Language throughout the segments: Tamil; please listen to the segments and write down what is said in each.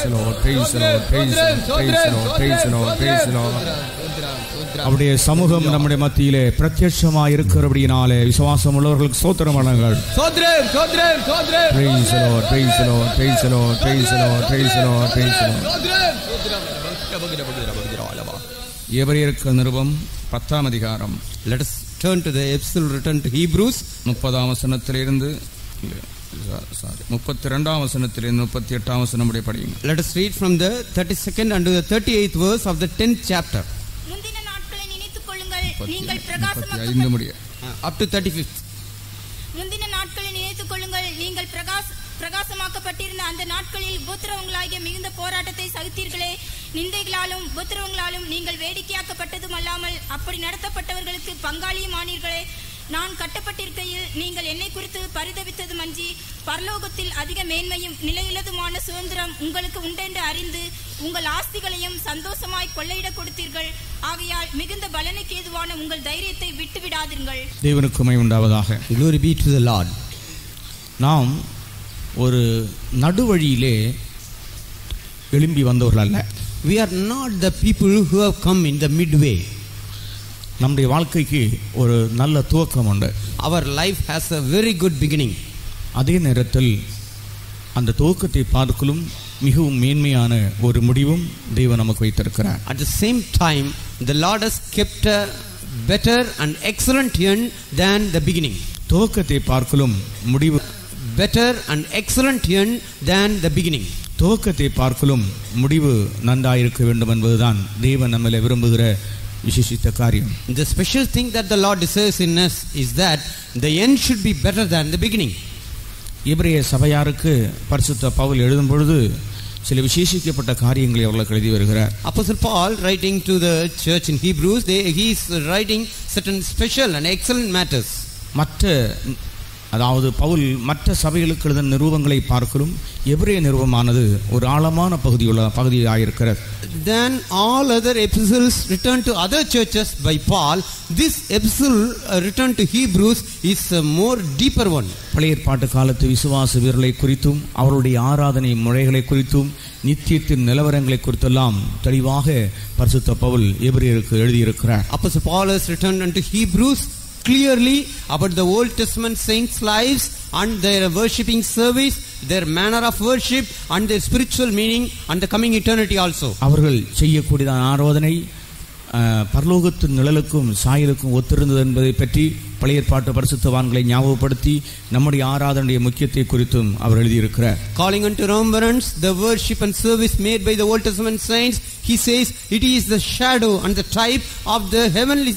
the Lord, praise the Lord, praise the Lord, praise the Lord, praise the Lord, praise the Lord. அவருடைய சமூகம் நம்முடைய மத்தியிலே பிரத்யட்சமாய் இருக்கிறபடியினாலே விசுவாசம் உள்ளவர்களுக்கு ஸ்தோத்திரம் வழங்குங்கள். ஸ்தோத்திரம் ஸ்தோத்திரம் ஸ்தோத்திரம். Praise the Lord, praise the Lord, praise the Lord, praise the Lord, praise the Lord, praise the Lord. எபிரேயருக்கு நிருபம் 10ஆம் அதிகாரம். Let us turn to the epistle written to Hebrews 30ஆம் வசனத்திலிருந்து 32ஆம் வசனத்திலிருந்து 38ஆம் வசனம் வரை படியுங்கள். Let us read from the 32nd and the 38th verse of the 10th chapter. முந்தின நாட்களை நினைத்துக் கொள்ளுங்கள், நீங்கள் up to 35th. முந்தின நாட்களை நினைத்துக் கொள்ளுங்கள், நீங்கள் பிரகாசமாக்கப்பட்டிருந்த அந்த நாட்களில் உபத்திரவங்களாகிய மிகுந்த போராட்டத்தை சகித்தீர்களே. நிந்தைகளாலும் உபத்திரவங்களாலும் நீங்கள் வேடிக்கையாக்கப்பட்டதும் அல்லாமல் அப்படி நடத்தப்பட்டவர்களுக்கு பங்காளியும் ஆனீர்களே. நான் கட்டப்பட்டிருக்கையில் நீங்கள் என்னை குறித்து பரிதவித்ததும் அன்றி பரலோகத்தில் அதிக மேன்மையும் நிலையுள்ளதுமான சுதந்திரம் உங்களுக்கு உண்டென்று அறிந்து உங்கள் ஆஸ்திகளையும் சந்தோஷமாய் கொள்ளையிடக் கொடுத்தீர்கள். ஆகையால் மிகுந்த பலனுக்கு ஏதுவான உங்கள் தைரியத்தை விட்டு விடாதீர்கள். தேவனுக்கு மகிமை உண்டாவதாக. Glory be to the Lord. நாம் ஒரு நடுவழியிலே எழும்பி வந்தவர்கள் அல்ல. We are not the people who have come in the midway. நம்முடைய வாழ்க்கைக்கு ஒரு நல்ல துவக்கம் உண்டு. Our life has a very good beginning. அதே நேரத்தில் அந்த துவக்கத்தை பார்க்கலும் மிகவும் மேன்மையான ஒரு முடிவும் தேவன் நமக்கு வைத்திருக்கிறார். At the same time, the Lord has kept a better and excellent end than the beginning. துவக்கத்தை பார்க்கலும் முடிவு better and excellent end than the beginning. துவக்கத்தை பார்க்கலும் முடிவு நன்றாயிருக்க வேண்டும் என்பதுதான் தேவன் நம்மளை விரும்புகிற விசேஷித்த காரியம். The special thing that the Lord desires in us is that the end should be better than the beginning. எபிரேய சபையாருக்கு பரிசுத்த பவுல் எழுதும் பொழுது சில விசேஷிக்கப்பட்ட காரியங்களை அவர்களுக்கு எழுதி வருகிறார். Apostle Paul writing to the church in Hebrews, he is writing certain special and excellent matters. அதாவது பவுல் மற்ற சபைகளுக்கு எழுதின நிருபங்களை பார்க்கலும் எபிரேய நிருபமானது ஒரு ஆழமான பகுதியாயிருக்கிறது. Then all other epistles written to other churches by Paul, this epistle written to Hebrews is a more deeper one. பழைய ஏற்பாட்டு காலத்து விசுவாச வீரர்களை குறித்தும் அவருடைய ஆராதனை முறைகளை குறித்தும் நித்தியத்தின் நிலவரங்களை குறித்தெல்லாம் தெளிவாக பரிசுத்த பவுல் எபிரேயருக்கு எழுதியிருக்கிறார். Apostle Paul has written unto Hebrews clearly about the Old Testament saints' lives and their worshipping service, their manner of worship and their spiritual meaning and the coming eternity also. அவர்கள் செய்யக்கூடியதான ஆராதனை பரலோகத்தின் நிழலுக்கும் சாயலுக்கும் ஒத்திருந்தது என்பதை பற்றி பழைய ஏற்பாட்டு பரிசுத்தவான்களை ஞாபகப்படுத்தி நம்முடைய ஆராதனையுடைய முக்கியத்தை குறித்தும் அவர் எழுதியிருக்கிறார். Calling unto remembrance the worship and service made by the Old Testament saints, he says it is the shadow and the type of the heavenly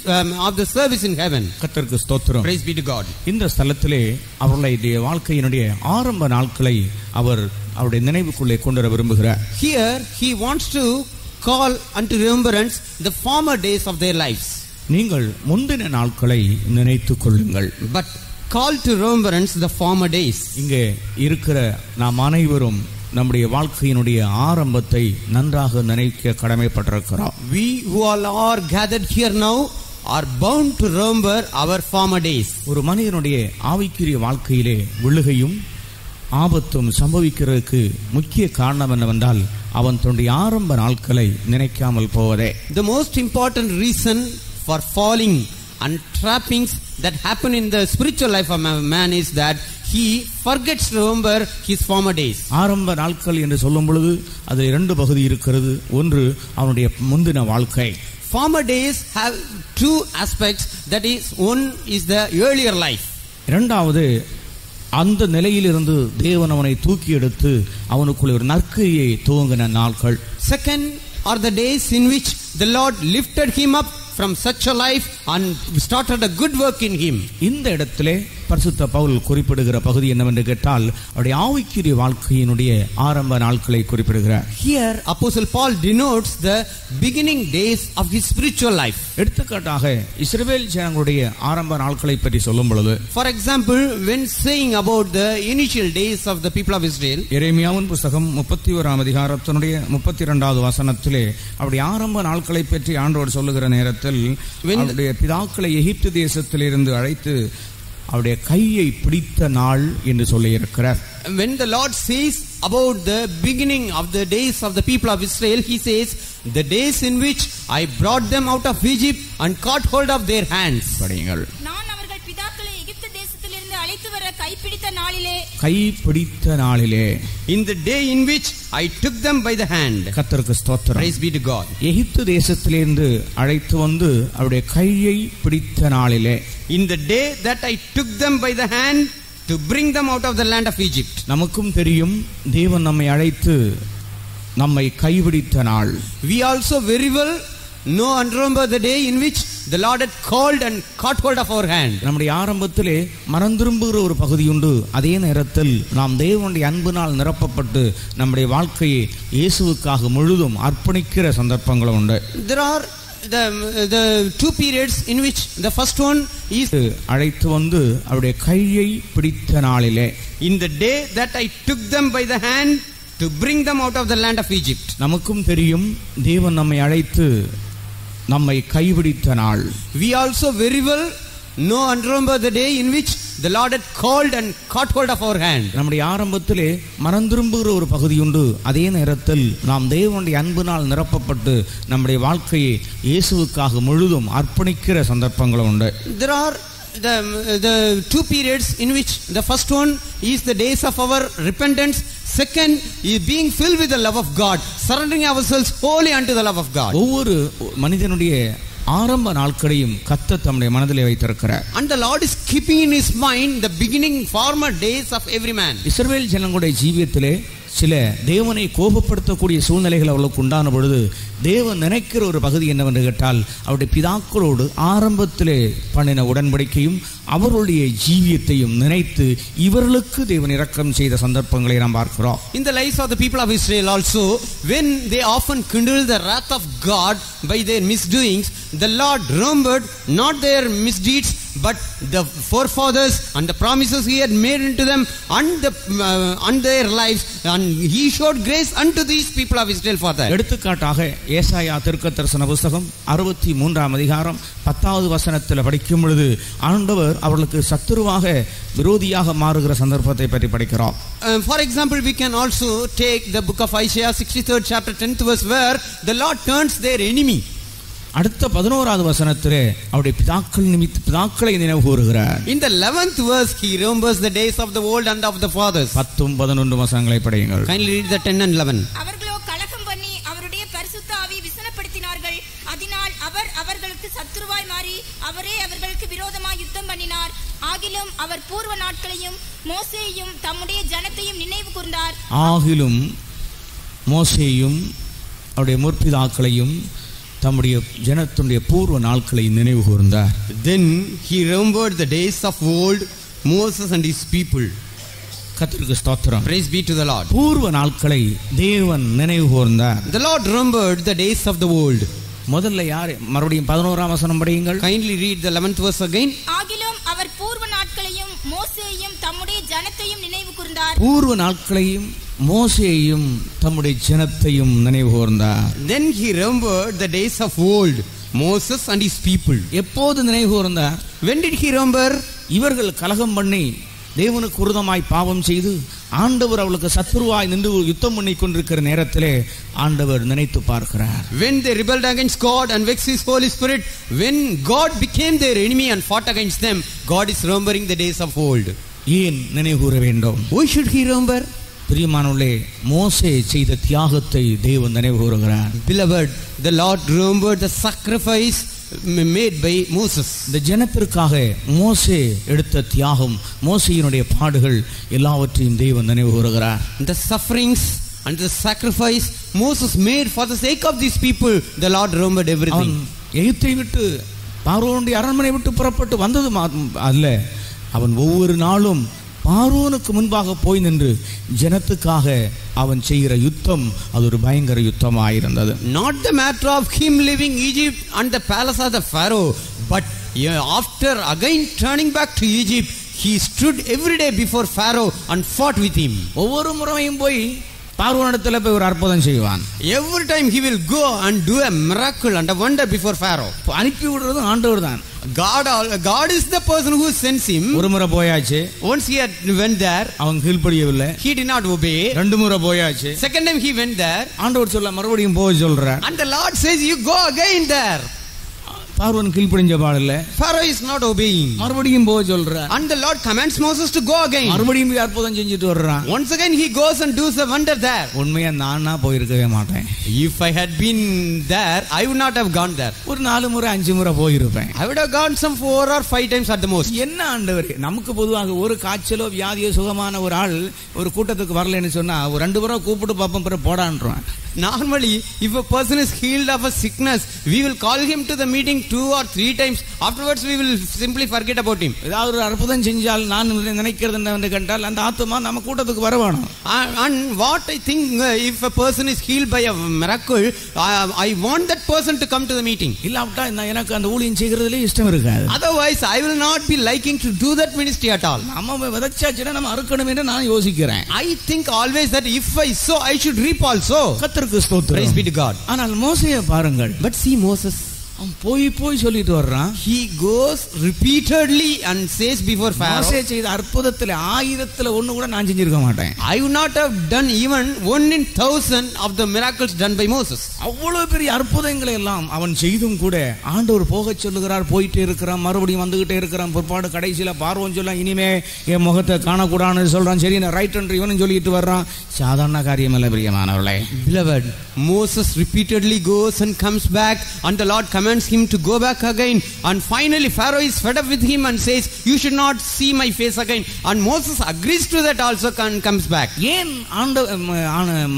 of the service in heaven. கர்த்தருக்கு ஸ்தோத்திரம். Praise be to God. இந்த ஸ்தலத்திலே அவர்களுடைய வாழ்க்கையினுடைய ஆரம்ப நாட்களை அவருடைய நினைவுக்குள்ளே கொண்டு வர விரும்புகிறார். Here he wants to call unto remembrance the former days of their lives. நீங்கள் முந்தின நாட்களை நினைத்துக் கொள்ளுங்கள். But call to remembrance the former days. இங்கே இருக்கிற நாம் அனைவரும் நம்முடைய வாழ்க்கையினுடைய ஆரம்பத்தை நன்றாக நினைக்க கடமைப்பட்டிருக்கிறோம். We who all are gathered here now are bound to remember our former days. ஒரு மனிதனுடைய ஆவிக்குரிய வாழ்க்கையிலே விழுகையும் ஆபத்தும் சம்பவிக்கிறதுக்கு முக்கிய காரணம் என்னவென்றால் அவன் தன்னுடைய ஆரம்ப நாட்களை நினைக்காமல் போவதே. The most important reason for falling and trappings that happen in the spiritual life of a man is that he forgets to remember his former days. ஆரம்ப நாட்கள் என்று சொல்லும் பொழுது அதில் இரண்டு பகுதி இருக்கிறது. ஒன்று அவனுடைய முந்தின வாழ்க்கை. Former days have two aspects, that is, one is the earlier life. இரண்டாவது அந்த நிலையிலிருந்து தேவன் அவனை தூக்கி எடுத்து அவனுக்குள்ள ஒரு நற்கிரியை துவங்கின நாட்கள். Second are the days in which the Lord lifted him up from such a life and started a good work in him. இந்த இடத்திலே பரிசுத்த பவுல் குறிப்பிடுகிற பகுதி என்னவென்று கேட்டால் அவருடைய ஆவிக்குரிய வாழ்க்கையினுடைய ஆரம்ப நாட்களை குறிப்பிடுகிறார். Here Apostle Paul denotes the beginning days of his spiritual life. எடுத்துக்காட்டாக இஸ்ரவேல் ஜனங்களுடைய ஆரம்ப நாட்களை பற்றி சொல்லும் பொழுது, for example, when saying about the initial days of the people of Israel, எரேமியாவின் புத்தகம் 31ஆம் அதிகாரத்தினுடைய 32வது வசனத்திலே அவருடைய ஆரம்ப நாட்களை பற்றி ஆண்டவர் சொல்லுகிற நேரத்தில் அவருடைய பிதாக்களை எகிப்து தேசத்திலிருந்து அழைத்து அவருடைய கையை பிடித்த நாள் என்று சொல்லி இருக்கிறார். when the Lord says about the beginning of the days of the people of Israel, he says, the days in which I brought them out of Egypt and caught hold of their hands. படியுங்கள். நான் அவர்கள் பிதாக்களை எகிப்து தேசத்திலிருந்து அழைத்து வர கைப்பிடித்த நாளிலே In the day in which I took them by the hand. கர்த்தருக்கு ஸ்தோத்திரம். Praise be to God. எகிப்து தேசத்திலிருந்து அழைத்து வந்து அவருடைய கையை பிடித்த நாளிலே. In the day that I took them by the hand to bring them out of the land of Egypt. நமக்கும் தெரியும் தேவன் நம்மை அழைத்து நம்மை கைபிடித்த நாள். We also very well know and remember the day in which the Lord had called and caught hold of our hand. நம்முடைய ஆரம்பத்திலே மனம் திரும்புகிற ஒரு பகுதி உண்டு. அதே நேரத்தில் நாம் தேவனுடைய அன்பினால் நிரப்பப்பட்டு நம்முடைய வாழ்க்கையை இயேசுவுக்காக முழுதும் அர்ப்பணிக்கிற சந்தர்ப்பங்களும் உண்டு. There are the two periods in which the first one is அழைத்து வந்து அவருடைய கையை பிடித்த நாளிலே. In the day that I took them by the hand to bring them out of the land of Egypt. நமக்கும் தெரியும் தேவன் நம்மை அழைத்து நம்மை கைபிடித்த நாள். We also very well know and remember the day in which the Lord had called and caught hold of our hand. நம்முடைய ஆரம்பத்திலே மனம் திரும்புகிற ஒரு பகுதி உண்டு. அதே நேரத்தில் நாம் தேவனுடைய அன்பினால் நிரப்பப்பட்டு நம்முடைய வாழ்க்கையை இயேசுவுக்காக முழுதும் அர்ப்பணிக்கிற சந்தர்ப்பங்களும் உண்டு. There are the two periods in which the first one is the days of our repentance. Second is being filled with the love of God, surrendering ourselves wholly unto the love of God. ஒவ்வொரு மனிதனுடைய ஆரம்ப நாட்களையும் கர்த்தர் தம்முடைய மனதிலே வைத்திருக்கிறார். And the Lord is keeping in his mind the beginning former days of every man. இஸ்ரவேல் ஜனங்களுடைய ஜீவியத்திலே சில தேவனை கோபப்படுத்தக்கூடிய சூழ்நிலைகள் அவர்களுக்கு உண்டான பொழுது தேவன் நினைக்கிற ஒரு பகுதி என்னவென்று கேட்டால் அவருடைய பிதாக்களோடு ஆரம்பத்திலே பண்ணின உடன்படிக்கையும் அவர்களுடைய ஜீவியத்தையும் நினைத்து இவர்களுக்கு தேவன் இரக்கம் செய்த சந்தர்ப்பங்களை நாம் பார்க்கிறோம். In the lives of the people of Israel also, when they often kindled the wrath of God by their misdoings, the Lord remembered not their misdeeds but the forefathers and the promises he had made unto them and their lives, and he showed grace unto these people of Israel for that. எடுத்துக்காட்டாக ஏசாயா தீர்க்கதரிசன புத்தகம் 63ஆம் அதிகாரம் 10வது வசனத்தில் படிக்கும் பொழுது ஆண்டவர் அவர்களுக்கு சத்துருவாக விரோதியாக மாறுகிற சந்தர்ப்பத்தை பற்றி படிக்கிறோம். For example, we can also take the book of Isaiah 63rd chapter 10th verse where the Lord turns their enemy. அடுத்த 11வது வசனத்திலே அவருடைய பிதாக்களை நினைவு கூறுகிறார். In the 11th verse he remembers the days of the old and of the fathers. 10-11 வசனங்களை படியுங்கள். Kindly read the 10 and 11. அவர்களோ கலகம் பண்ணி அவருடைய பரிசுத்த ஆவியை விசனப்படுத்தினார்கள். அதனால் அவர் அவர்களுக்கு சத்துருவாய் மாறி அவரே அவர்களுக்கு விரோதமாய் யுத்தம் பண்ணினார். ஆகிலும் அவர் பூர்வ நாட்களையும் மோசேயையும் தம்முடைய ஜனத்தையும் நினைவு கூர்ந்தார். ஆகிலும் மோசேயும் அவருடைய முற்பிதாக்களையும் தம்முடைய ஜனத்துடைய பூர்வ நாட்களை நினைவு கூர்ந்தார். Then he remembered the days of old, Moses and his people. கர்த்தருக்கு ஸ்தோத்திரம். Praise be to the Lord. பூர்வ நாட்களை தேவன் நினைவு கூர்ந்தார். The Lord remembered the days of the old. முதல்ல யார்? மறுபடியும் 11ஆம் வசனம் படியுங்கள். Kindly read the 11th verse again. ஆகிலும் அவர் பூர்வ நாட்களையும் மோசேயையும் தம்முடைய ஜனத்தையும் நினைவு கூர்ந்தார். பூர்வ நாட்களையும் மோசேயையும் தம்முடைய ஜனத்தையும் நினைவு கூர்ந்தார். Then he remembered the days of old, Moses and his people. எப்போது நினைவு கூர்ந்தார்? When did he remember? இவர்கள் கலகம் பண்ணி தேவனுக்கு விரோதமாய் பாவம் செய்து ஆண்டவர் அவளுக்கு சத்துருவாய் நின்று யுத்தம் பண்ணி கொண்டிருக்கிற நேரத்திலே ஆண்டவர் நினைத்து பார்க்கிறார். When they rebelled against God and vexed his Holy Spirit, when God became their enemy and fought against them, God is remembering the days of old. ஏன் நினைவு கூற வேண்டும்? Why should he remember? பிரியமானவர்களே, மோசே செய்த தியாகத்தை தேவன் நினைவு கூறுகிறார். Beloved, the Lord remembered the sacrifice made by Moses. இந்த ஜனத்திற்காக மோசே எடுத்த தியாகம், மோசேயினுடைய பாடுகள் எல்லாவற்றையும் தேவன் நினைவு கூறுகிறார். The sufferings and the sacrifice Moses made for the sake of these people, the Lord remembered everything. எகிப்தை விட்டு பார்வோனுடைய அரண்மனை விட்டு புறப்பட்டு வந்தது அல்ல, அவன் ஒவ்வொரு நாளும் பார்வோனுக்கு முன்பாக போய் நின்று ஜனத்துக்காக அவன் செய்கிற யுத்தம் அது ஒரு பயங்கர யுத்தமாயிருந்தது. Not the matter of him leaving Egypt and the palace of the Pharaoh, but after again turning back to Egypt, he stood every day before Pharaoh and fought with him. ஒவ்வொரு முறையும் போய் பார்வோனிடத்துல போய் ஒரு அற்புதம் செய்வான். Every time he will go and do a miracle and a wonder before Pharaoh. அனுப்பி விடுறதும் ஆண்டவர் தான். God is the person who sends him. ஒரு முறை போயாச்சு. Once he had went there, அவன் கீழ்ப்படியவில்லை. he did not obey. ரெண்டு முறை போயாச்சு. Second time he went there. ஆண்டவர் சொல்ல மறுபடியும் போக சொல்றார். And the Lord says you go again there. பார்வோன் கீழ்ப்படிஞ்ச பாடல்ல. Pharaoh is not obeying. மறுபடியும் போக சொல்றார். And the Lord commands Moses to go again. மறுபடியும் அற்புதம் செஞ்சிட்டு வர்றான். Once again he goes and does a wonder there. உண்மையா நானா போயிருக்கவே மாட்டேன். If I had been there, I would not have gone there. ஒரு 4 முறை 5 முறை போயிருப்பேன். I would have gone some 4 or 5 times at the most. என்ன ஆண்டவரே, நமக்கு பொதுவாக ஒரு காய்ச்சலோ வியாதியோ சுகமான ஒரு ஆள் ஒரு கூட்டத்துக்கு வரலன்னு சொன்னா ஒரு 2 முறை கூப்பிட்டு பாப்போம் பிறகு போடான்றான். Normally, if a person is healed of a sickness, we will call him to the meeting 2 or 3 times. Afterwards, we will simply forget about him. ஏதாவது ஒரு அற்புதம் செஞ்சால் நான் நினைக்கிறது என்னவென்று கண்டால் அந்த ஆத்மா நம்ம கூட்டத்துக்கு வர வேணும். And what I think, if a person is healed by a miracle, I want that person to come to the meeting. இல்லாவிட்டா எனக்கு அந்த ஊழியம் செய்கிறதுல இஷ்டம் இருக்காது. Otherwise, I will not be liking to do that ministry at all. நம்ம விதைச்சாச்சுன்னா நம்ம அறுக்கணும் என்று நான் யோசிக்கிறேன். I think always that if I sow, I should reap also. கர்த்தருக்கு ஸ்தோத்திரம். Praise be to God. ஆனால் மோசேயை பாருங்கள். But see Moses. அவன் போய் சொல்லிட்டு வர்றான். He goes repeatedly and says before Pharaoh. மோசே செய்த அற்புதத்துல 1000ல 1 கூட நான் செஞ்சிருக்க மாட்டேன். I would not have done even 1 in 1000 of the miracles done by Moses. அவ்வளவு பெரிய அற்புதங்களை எல்லாம் அவன் செய்தும் கூட ஆண்டவர் போக சொல்லுகிறார். போயிட்டே இருக்கிறான், மறுபடியும் வந்துகிட்டே இருக்கிறான். பிற்பாடு கடைசியில பார்வோன் சொல்ல இனிமே என் முகத்தை காணக்கூடாதுன்னு சொல்றான். சரி நான் ரைட் என்று இவனும் சொல்லிட்டு வர்றான். சாதாரண காரியம் அல்ல பிரியமானவர்களே. Beloved, Moses repeatedly goes and comes back, and the Lord commands him to go back again, and finally Pharaoh is fed up with him and says you should not see my face again, and Moses agrees to that also and comes back. ஏன்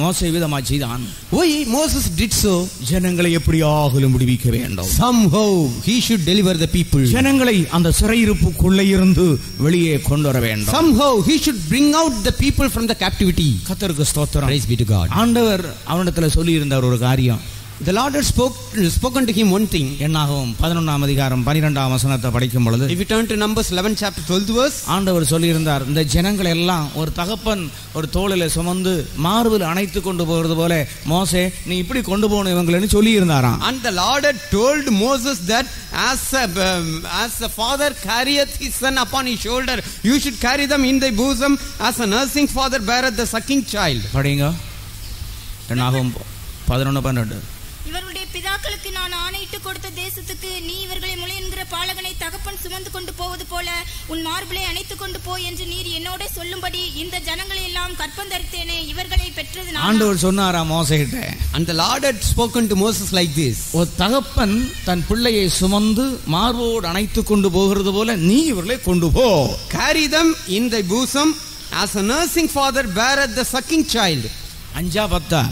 மோசே விதமா செய்தான்? Why Moses did so? ஜனங்களை எப்படியாகிலும் விடுவிக்க வேண்டும். Somehow he should deliver the people. ஜனங்களை அந்த சிறையிருப்புக்குள்ளே இருந்து வெளியே கொண்டு வர வேண்டும். Somehow he should bring out the people from the captivity. கர்த்தருக்கு ஸ்தோத்திரம். Praise be to God. ஆண்டவர் அவனிடத்தில் சொல்லி இருந்தார் ஒரு காரியம். The Lord had spoken to him one thing. என்னாகும் 11ஆம் அதிகாரம் 12ஆம் வசனத்தை படிக்கும் பொழுது, if you turn to Numbers 11 chapter 12th verse, ஆண்டவர் சொல்லி இருந்தார், இந்த ஜனங்கள் எல்லாம் ஒரு தகப்பன் ஒரு தோளிலே சுமந்து மார்பில் அணைத்து கொண்டு போகிறது போல மோசே நீ இப்படி கொண்டு போகணும் இவங்களன்னு சொல்லி இருந்தாராம். And the Lord had told Moses that as a father carrieth his son upon his shoulder, you should carry them in thy bosom as a nursing father beareth the sucking child. படிங்க. என்னாகும் 11:12. இவருடைய பிதாக்களுக்கு நான் ஆணையிட்டு கொடுத்த தேசத்துக்கு நீ இவர்களை முளை என்கிற பாலகனை தகப்பன் சுமந்து கொண்டு போவது போல உன் மார்பிளை அணைத்துக் கொண்டு போய் என்று நீர் என்னோட சொல்லும்படி இந்த ஜனங்களை எல்லாம் கற்பந்தரித்தேனே, இவர்களை பெற்றது நான். ஆண்டவர் சொன்னாரா மோசேகிட்ட. And the Lord had spoken to Moses like this. ஒரு தகப்பன் தன் பிள்ளையை சுமந்து மார்போடு அணைத்து கொண்டு போகிறது போல நீ இவர்களை கொண்டு போ. Carry them in thy bosom as a nursing father beareth the sucking child. 5-10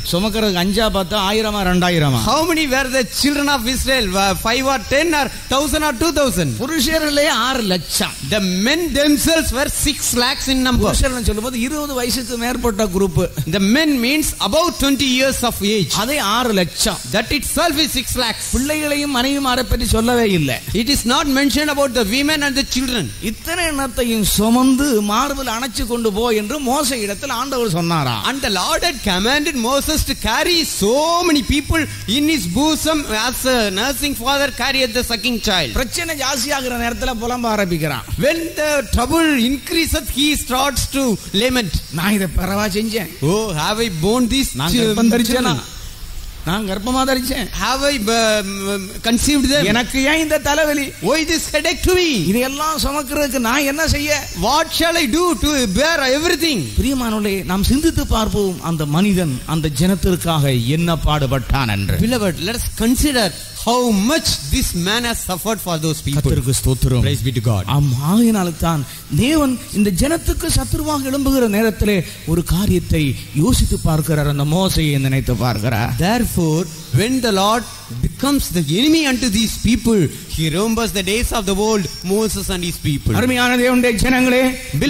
சுமக்கிறதுக்கு 5-10 1000 How many were the children of Israel? 5 or 10 or 1000 or 2000? புருஷர்களே 6 லட்சம். The men themselves were 6 lakhs in number. புருஷர்கள் சொல்லும்போது 20 வயசுக்கு மேற்பட்ட group. The men means about 20 years of age. அதே 6 லட்சம். That itself is 6 lakhs. பிள்ளைகளையும் மனைவிமாரை பற்றி சொல்லவே இல்லை. It is not mentioned about the women and the children. இத்தனை எண்ணத்தையும் சுமந்து மார்பில் அணைச்சு கொண்டு போ என்று மோசே இடத்தில் ஆண்டவர் சொன்னாரா. And the Lord had commanded Moses to carry so many people in his bosom as a nursing father carrieth the sucking child. பிரச்சனை ஜாஸ்தியாகிற நேரத்துல புலம்ப ஆரம்பிக்கிறான். When the trouble increaseth, he starts to lament. நான் இதை பரவா செஞ்சேன். Oh, have I borne these children? நான் கர்ப்பமா தரிச்சேன். Have I conceived them? எனக்கு ஏன் இந்த தலைவலி? Why this headache to me? இதெல்லாம் சுமக்கிறதுக்கு நான் என்ன செய்ய? What shall I do to bear everything? பிரியமானவர்களே, நாம் சிந்தித்து பார்ப்போம் அந்த மனிதன் அந்த ஜனத்திற்காக என்ன பாடுபட்டான் என்று. Beloved, let us consider how much this man has suffered for those people. கர்த்தருக்கு ஸ்தோத்திரம். Praise be to God. ஆகையினால்தான் தேவன் இந்த ஜனத்துக்கு சத்துருவாக எழும்புகிற நேரத்திலே ஒரு காரியத்தை யோசித்து பார்க்கிறார். அந்த மோசேயை நினைத்து பார்க்கிறார். Therefore, when the Lord becomes the enemy unto these people, he remembers the days of the old Moses and his people. அருமையான தேவனுடைய ஜனங்களே,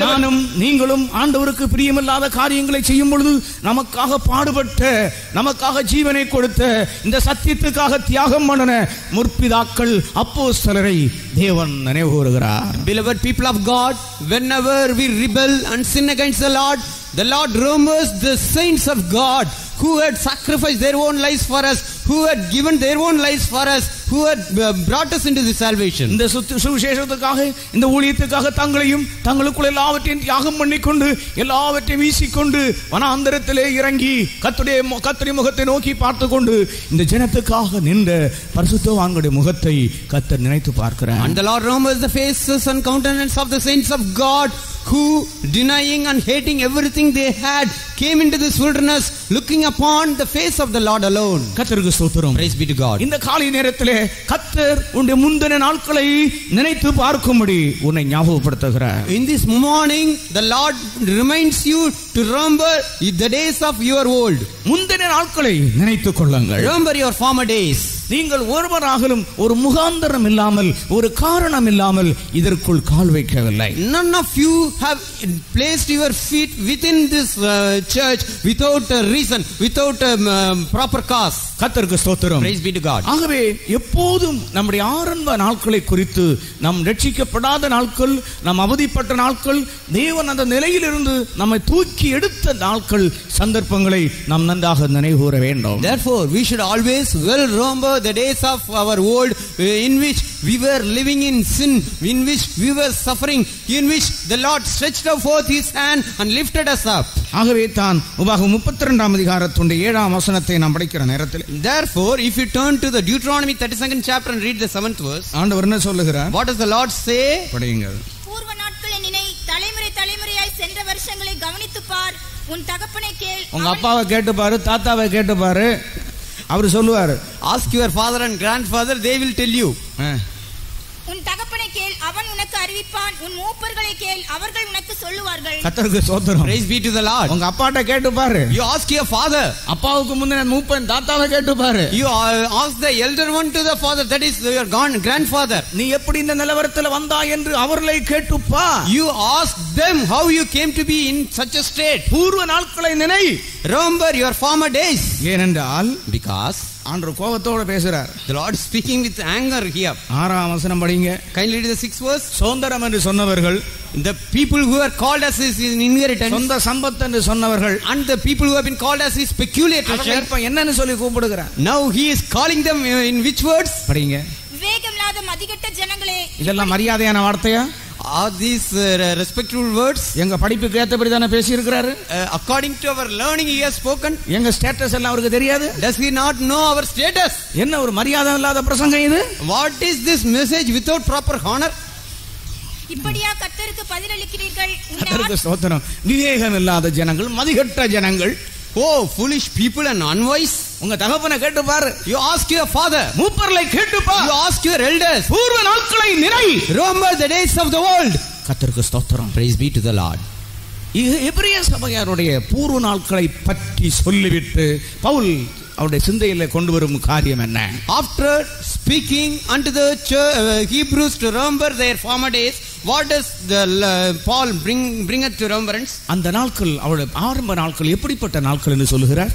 நானும் நீங்களும் ஆண்டவருக்கு பிரியமில்லாத காரியங்களை செய்யும் பொழுது நமக்காக பாடுபட்ட, நமக்காக ஜீவனை கொடுத்த, இந்த சத்தியத்துக்காக தியாகம் பண்ணின முற்பிதாக்கள் அப்போஸ்தலரை தேவன் நினைவு கூறுகிறார். Beloved people of God, whenever we rebel and sin against the Lord, the Lord remembers the saints of God who had sacrificed their own lives for us, who had given their own lives for us, who had brought us into this salvation. இந்த சுவிசேஷத்துக்காக, இந்த ஊழியத்துக்காக தங்களையும் தங்களுக்குள்ள எல்லாவற்றையும் தியாகம் பண்ணிக்கொண்டு எல்லாவற்றையும் வீசிக்கொண்டு வனாந்தரத்திலே இறங்கி கர்த்தருடைய முகத்தை நோக்கி பார்த்து கொண்டு இந்த ஜனத்துக்காக நின்ற பரிசுத்தவான்களுடைய முகத்தை கர்த்தர் நினைத்து பார்க்கிறார். And the Lord remembers the faces and countenance of the saints of God who, denying and hating everything they had, came into this wilderness looking upon the face of the Lord alone. கர்த்தருக்கு ஸ்தோத்திரம். Praise be to God. இந்த காலை நேரத்திலே கர்த்தர் உன்னுடைய முந்தின நாட்களை நினைத்து பார்க்கும்படி உன்னை ஞாபகப்படுத்துகிறார். In this morning the Lord reminds you to remember the days of your old. முந்தின நாட்களை நினைத்துக் கொள்ளுங்கள். Remember your former days. நீங்கள் ஒருவராகலும் ஒரு முகாந்தரம் இல்லாமல் ஒரு காரணம் இல்லாமல் இதற்குள் கால் வைக்கவில்லை. None of you have placed your feet within this church without a reason, without a proper cause. கர்த்தருக்கு ஸ்தோத்திரம். Praise be to God. ஆகவே எப்போதும் நம்முடைய ஆரம்ப நாட்களை குறித்து, நம் ரட்சிக்கப்படாத நாட்கள், நம் அவதிப்பட்ட நாட்கள், தேவன் அந்த நிலையிலிருந்து நம்மை தூக்கி எடுத்த நாட்கள், சந்தர்ப்பங்களை நாம் நன்றாக நினைவுகூர வேண்டும். Therefore we should always well remember the days of our old, in which we were living in sin, in which we were suffering, in which the Lord stretched out forth his hand and lifted us up. ஆகவே தான் உபாகமம் 32ஆம் அதிகாரத்தினுடைய 7ஆம் வசனத்தை நாம் படிக்கிற நேரத்தில், therefore if you turn to the Deuteronomy 32nd chapter and read the 7th verse, ஆண்டவர் என்ன சொல்லுகிறார்? what does the Lord say? படியுங்கள். பூர்வ நாட்களை நினை, தலைமுறை தலைமுறையாய் சென்ற வருஷங்களை கவனித்து பார், உன் தகப்பனை கேள். உங்க அப்பாவை கேட்டு பாரு, தாத்தாவை கேட்டு பாரு, அவர் சொல்லுவார். Ask your father and grandfather, they will tell you. உன் தகப்பனை கேள், அவன் உனக்கு அறிவிப்பான். உன் மூப்பர்களை கேள், அவர்கள் உனக்கு சொல்லுவார்கள். கர்த்தருக்கு ஸ்தோத்திரம். Praise be to the Lord. உங்க அப்பாட்ட கேட்டு பாரு. You ask your father. அப்பாவுக்கு முன்ன மூப்பன் தாத்தாவை கேட்டு பாரு. You ask the elder one to the father, that is your grandfather. நீ எப்படி இந்த நிலவரத்தில் வந்தா என்று அவர்களை கேட்டுப்பா. You ask them how you came to be in such a state. பூர்வ நாட்களை நினை. Remember your former days. ஏனென்றால் because ஆண்டவர் கோபத்தோட பேசுறார். the Lord is speaking with anger here. 6ஆம் வசனம் படிங்க. Kindly read the 6th verse. சுதந்திரம் என்று சொன்னவர்கள், the people who are called as his inheritance, சொந்த சம்பத் என்று சொன்னவர்கள், and the people who have been called as his peculiar treasure, இப்ப என்னன்னு சொல்லி கூப்பிடுகிறார்? now he is calling them in which words? படிங்க. விவேகமில்லாத மதிகெட்ட ஜனங்களே. இதெல்லாம் மரியாதையான வார்த்தையா? Are these respectful words? எங்க படிப்புக்கு ஏத்தபடி தானே பேசி இருக்கிறாரு. According to our learning he has spoken. எங்க ஸ்டேட்டஸ் எல்லாம் அவருக்கு தெரியாது. Does he not know our status? என்ன ஒரு மரியாதை இல்லாத பிரசங்கம் இது? What is this message without proper honor? இப்படியா கர்த்தருக்கு பதிலளிக்கிறீர்கள்? கர்த்தருக்கு ஸ்தோத்திரம். விவேகம் இல்லாத ஜனங்கள், மதிகெட்ட ஜனங்கள். Oh foolish people and unwise. உங்க தகப்பனை கேட்டு பாரு. You ask your father. மூப்பர்களை கேட்டு பாரு. You ask your elders. பூர்வ நாட்களை நினை. Remember the days of the world. கர்த்தருக்கு ஸ்தோத்திரம். Praise be to the Lord. எபிரேய சபையாருடைய பூர்வ நாட்களை பற்றி சொல்லிவிட்டு பவுல் அவருடைய சிந்தையில கொண்டு வரும் காரியம் என்ன? After speaking unto the Hebrews to remember their former days, what does the Paul bring it to remembrance? அந்த நாட்கள் அவருடைய ஆரம்ப நாட்கள் எப்படிப்பட்ட நாட்கள் என்று சொல்லுகிறார்?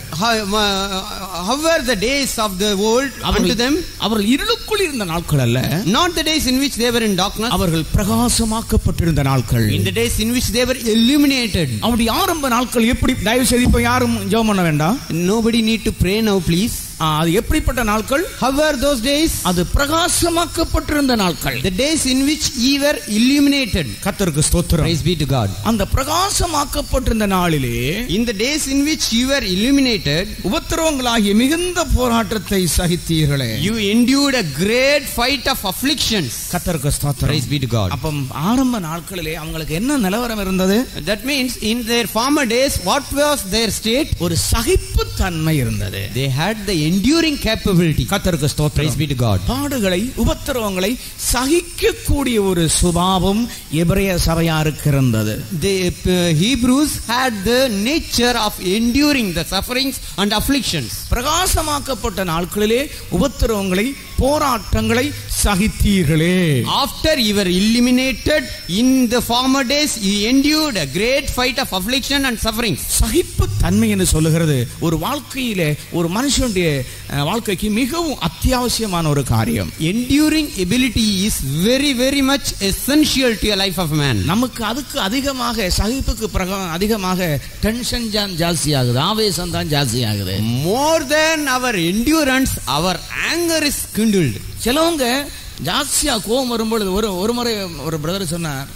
How were the days of the world unto them? அவர்கள் இருளுக்குள் இருந்த நாட்கள் அல்ல. Not the days in which they were in darkness. அவர்கள் பிரகாசமாக்கப்பட்டிருந்த நாட்கள். In the days in which they were illuminated. அவருடைய ஆரம்ப நாட்கள் எப்படி? தயவு செய்து இப்ப யாரும் ஜெபம் பண்ண வேண்டாம். Nobody need to pray now please. அது எப்படிப்பட்ட நாட்கள்? How were those days? அது பிரகாசமாக்கப்பட்டிருந்த நாட்கள். The days in which ye were illuminated. கர்த்தருக்கு ஸ்தோத்திரம். Praise be to God. அந்த பிரகாசமாக்கப்பட்டிருந்த நாளிலே, in the days in which you were illuminated, உபத்திரவங்களாகிய மிகுந்த போராட்டத்தை சகித்தீர்களே. You endured a great fight of afflictions. கர்த்தருக்கு ஸ்தோத்திரம். Praise be to God. அப்ப ஆரம்ப நாட்களிலே அவங்களுக்கு என்ன நிலவரம் இருந்தது? That means in their former days what was their state? ஒரு சகிப்பு தன்மை இருந்தது. They had the enduring capability. கர்த்தருக்கு ஸ்தோத்திரம். Praise be to God. பாடுகளை, உபத்திரவங்களை சகிக்கக்கூடிய ஒரு சுபாவம் எபிரேய சபையாருக்கு இருந்தது. The Hebrews had the nature of enduring the sufferings and afflictions. பிரகாசமாக்கப்பட்ட நாட்களிலே உபத்திரவங்களை போராட்டங்களை சகித்தீர்களே. After you were eliminated in the former days, you endured a great fight of affliction and suffering. சகிப்பு தன்மை என்று சொல்லுகிறது ஒரு வாழ்க்கையிலே ஒரு மனுஷனுடைய வாழ்க்கைக்கு மிகவும் அத்தியாவசியமான ஒரு காரியம். Enduring ability is very very much essential to a life of man. நமக்கு அதுக்கு அதிகமாக சகிப்புக்கு அதிகமாக டென்ஷன் ஜாஸ்தி ஆகுது, ஆவேசம் தான் ஜாஸ்தி ஆகுது. More than our endurance, our anger is kindled. சிலவங்க ஜாஸ்தியா கோபம் வரும்பொழுது ஒரு முறை ஒரு பிரதர் சொன்னார்,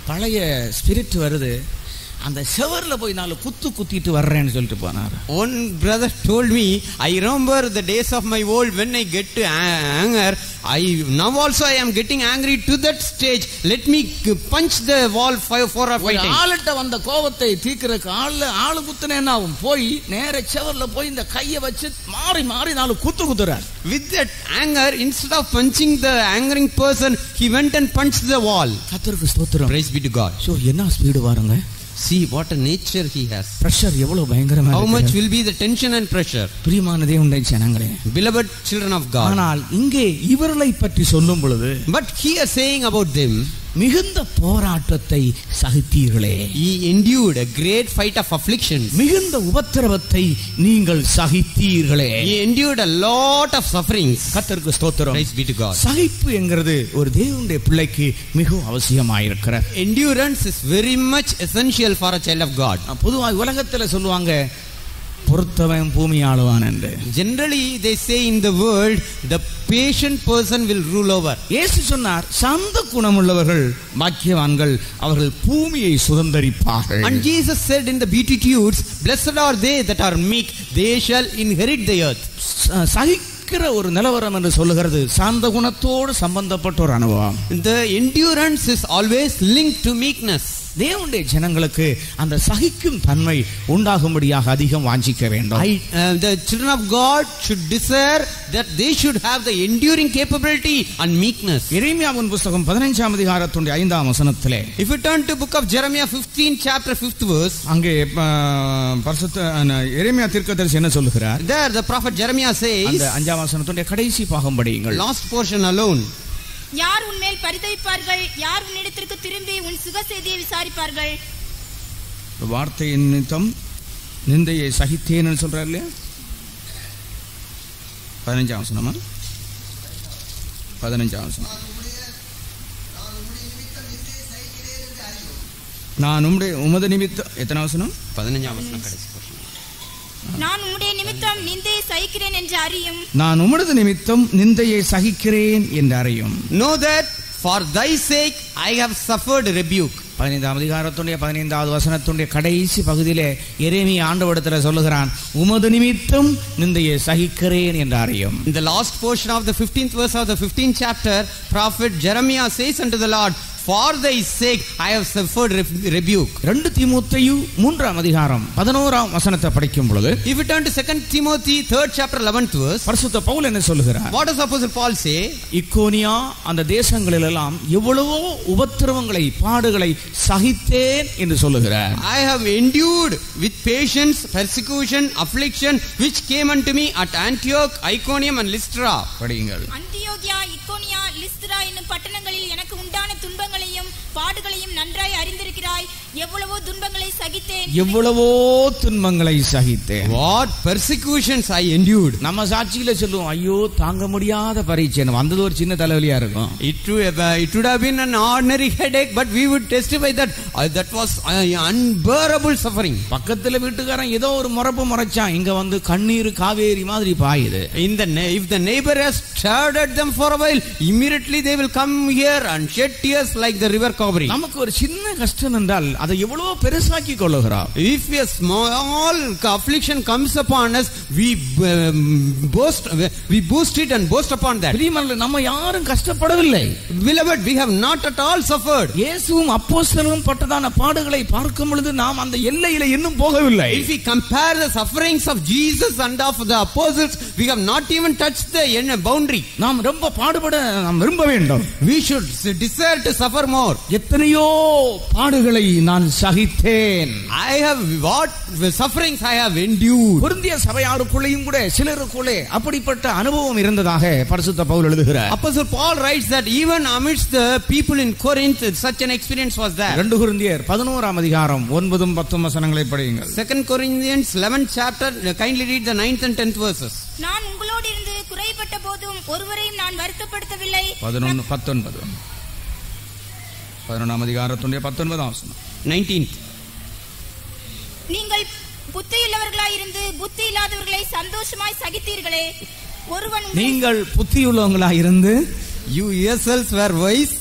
பழைய ஸ்பிரிட் வருது, அந்த செவர்ல போய் நாலு குத்திட்டு வர்றேன்னு சொல்லிட்டு போனார். One brother told me, I remember the days of my old, when I get to anger, now also I am getting angry to that stage. Let me punch the wall 4 or 5 times. ஆளட்ட வந்த கோபத்தை தீர்க்கறதுக்கு ஆளு குத்துனேன்னா போய் நேர செவர்ல போய் இந்த கையை வச்சு மாறி நாலு குத்துறார். With that anger, instead of punching the angering person, he went and punched the wall. கர்த்தருக்கு ஸ்தோத்திரம். Praise be to God. So என்ன ஸ்பீடு பாருங்க. See what a nature he has. Pressure எவ்வளவு பயங்கரமா How இருக்கு. much will be the tension and pressure? பிரியமான தேவனுடைய ஜனங்களே, Beloved children of God. ஆனால் இங்கே இவர்களை பற்றி சொல்லும் பொழுது, But here saying about them, மிகுந்த போராட்டத்தை சகித்தீர்களே. he endured a great fight of afflictions. மிகுந்த உபத்திரவத்தை நீங்கள் சகித்தீர்களே. He endured a lot of sufferings. கர்த்தருக்கு ஸ்தோத்திரம். Praise be to God. சகிப்பு என்கிறது ஒரு தேவனுடைய பிள்ளைக்கு மிகவும் அவசியமாயிருக்கிற. Endurance is very much essential for a child of God. பொதுவாக உலகத்துல சொல்லுவாங்க பொறுத்தவன் பூமி ஆளுவான் என்று. Generally they say in the world, the patient person will rule over. இயேசு சொன்னார், சாந்த குணமுள்ளவர்கள் பாக்கியவான்கள், அவர்கள் பூமியை சுதந்தரிப்பார்கள். And Jesus said in the Beatitudes, blessed are they that are meek, they shall inherit the earth. சகிக்கிற ஒரு நிலவரம் என்று சொல்லுகிறது சாந்த குணத்தோடு சம்பந்தப்பட்ட ஒரு அனுபவம். The endurance is always linked to meekness. தேவனுடைய ஜனங்களுக்கு அந்த சகிக்கும் தன்மை உண்டாகும்படியாக அதிகம் வாஞ்சிக்க வேண்டும். The children of God should desire that they should have the enduring capability and meekness. எரேமியாவின் புத்தகம் 15ஆம் அதிகாரத்தின் 5ஆம் வசனத்திலே, If you turn to book of Jeremiah 15 chapter 5th verse, அங்கே பரிசுத்த எரேமியா தீர்க்கதரிசி என்ன சொல்லுகிறார்? there the prophet Jeremiah says, அந்த 5ஆம் வசனத்தின் கடைசி பாகம் படியுங்கள். last portion alone. யார் உன்மேல் பரிதவிப்பார்கள்? யார் உன்னிடத்திற்கு திரும்பி உன் சுக செய்தியை விசாரிப்பார்கள்? வார்த்தையின் நிமித்தம் நிந்தையை சகித்தேன்னு சொல்றாரு இல்லையா? 15ஆம் வசனமா? 15ஆம் வசனம். நான் உமது நிமித்தம் எத்தனாம் வசனம்? 15ஆம் வசனம் கடைசி portion. நான் உம்முடைய நிமித்தம் நிந்தையை சகிக்கிறேன் என்று அறியும். நான் உமது நிமித்தம் நிந்தையை சகிக்கிறேன் என்று அறியும். Know that for thy sake I have suffered rebuke. 15ஆம் அதிகாரத்துடைய 15வது வசனத்துடைய கடைசி பகுதியிலே எரேமியா ஆண்டவரிடத்தில் சொல்லுகிறான், உமது நிமித்தம் நிந்தையை சகிக்கிறேன் என்று அறியும். In the last portion of the 15th verse of the 15th chapter, prophet Jeremiah says unto the Lord, for thy sake I have suffered rebuke. 2 தீமோத்தேயு 3ஆம் அதிகாரம் 11ஆம் வசனத்தை படிக்கும் பொழுது, If you turn to 2 Timothy 3rd chapter 11th verse, பரிசுத்த பவுல் என்ன சொல்லுகிறார்? what does Apostle Paul say? இக்கோனியா அந்த தேசங்களிலெல்லாம் எவ்வளவோ உபத்திரவங்களை பாடுகளை சகித்தேன் என்று சொல்லுகிறார். I have endured with patience persecution affliction which came unto me at Antioch, Iconium and Lystra. படியுங்கள். அந்தியோகியா, இக்கோனியா, லிஸ்திரா என்னும் பட்டணங்களில் எனக்கு உண்டான துன்பங்களையும் பாடுகளையும் நன்றாய் அறிந்திருக்கிறாய். எவ்வளவோ துன்பங்களை சகித்தேன். எவ்வளவோ துன்பங்களை சகித்தேன். What persecutions I endured. நம்ம சாட்சியில சொல்லுவோம், ஐயோ தாங்க முடியாத பரீட்சை, வந்தது ஒரு சின்ன தலைவலியா இருக்கும். It would have been an ordinary headache, but we would testify that that was unbearable suffering. பக்கத்துல வீட்டுக்காரன் ஏதோ ஒரு முறப்பு முறைச்சான், இங்க வந்து கண்ணீர் காவேரி மாதிரி பாயுது. If the neighbor has stared at them for a while, immediately they will come here and shed tears like the river Kaveri. நமக்கு ஒரு சின்ன கஷ்டம் என்றால் அதை எவ்வளவு பெருசாக்கி கொள்ளுகிறோம். If a small affliction comes upon us, we boost it and boast upon that. பிரியமானவர்களே, நம்ம யாரும் கஷ்டப்படவில்லை. Beloved, we have not at all suffered. இயேசுவும் அப்போஸ்தலரும் பட்டதான பாடுகளை பார்க்கும் பொழுது நாம் அந்த எல்லையில இன்னும் போகவில்லை. If we compare the sufferings of Jesus and of the apostles, we have not even touched the boundary. நாம் ரொம்ப பாடுபட நாம் விரும்ப வேண்டும். We should desire to suffer more. எத்தனையோ பாடுகளை நான் சகித்தேன். I have what sufferings I have endured. கொரிந்திய சபையாருக்குள்ளேயும் கூட சிலருக்குள்ளே அப்படிப்பட்ட அனுபவம் இருந்ததாக பரிசுத்த பவுல் எழுதுகிறார். Apostle Paul writes that even amidst the people in Corinth such an experience was there. 2 கொரிந்தியர் 11ஆம் அதிகாரம் 9 10 வசனங்களை படியுங்கள். 2 Corinthians 11th chapter, kindly read the 9th and 10th verses. நான் உங்களோடு இருந்து குறைபட்ட போதும் ஒருவரையும் நான் வருத்தப்படுத்தவில்லை. 11 19 11ஆம் அதிகாரத்துடைய 19ஆம் வசனம். 19th. நீங்கள் புத்தியுள்ளவர்களாய் இருந்து புத்தி இல்லாதவர்களை சந்தோஷமாய் சகித்தீர்களே. ஒருவன் நீங்கள் புத்தியுள்ளவங்களாய் இருந்து You yourselves were wise.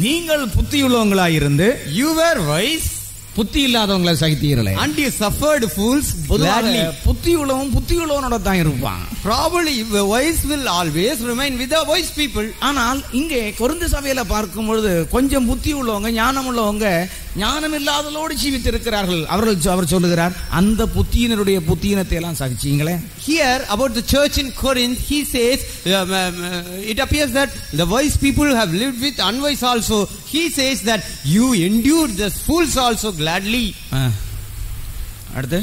நீங்கள் புத்தியுள்ளவங்களாய் இருந்து You were wise. புத்தி இல்லாதவங்களை சகித்தீர்களே. And you suffered fools gladly. புத்தியுள்ளவனோட தான் இருப்பான். Probably the wise will always remain with the wise people. ஆனால் இங்கே கொரிந்து சபையில பார்க்கும் பொழுது கொஞ்சம் புத்தி உள்ளவங்க ஞானம் உள்ளவங்க ஞானம் இல்லாதவர்களோடு ஜீவித்திருக்கிறார்கள். அவர் சொல்லுகிறார் அந்த புத்தியினருடைய புத்தியினத்தை எல்லாம் சகிச்சீங்களே. Here about the church in Corinth, he says it appears that the wise people have lived with unwise also. He says that you endured the fools also gladly. அடுத்து,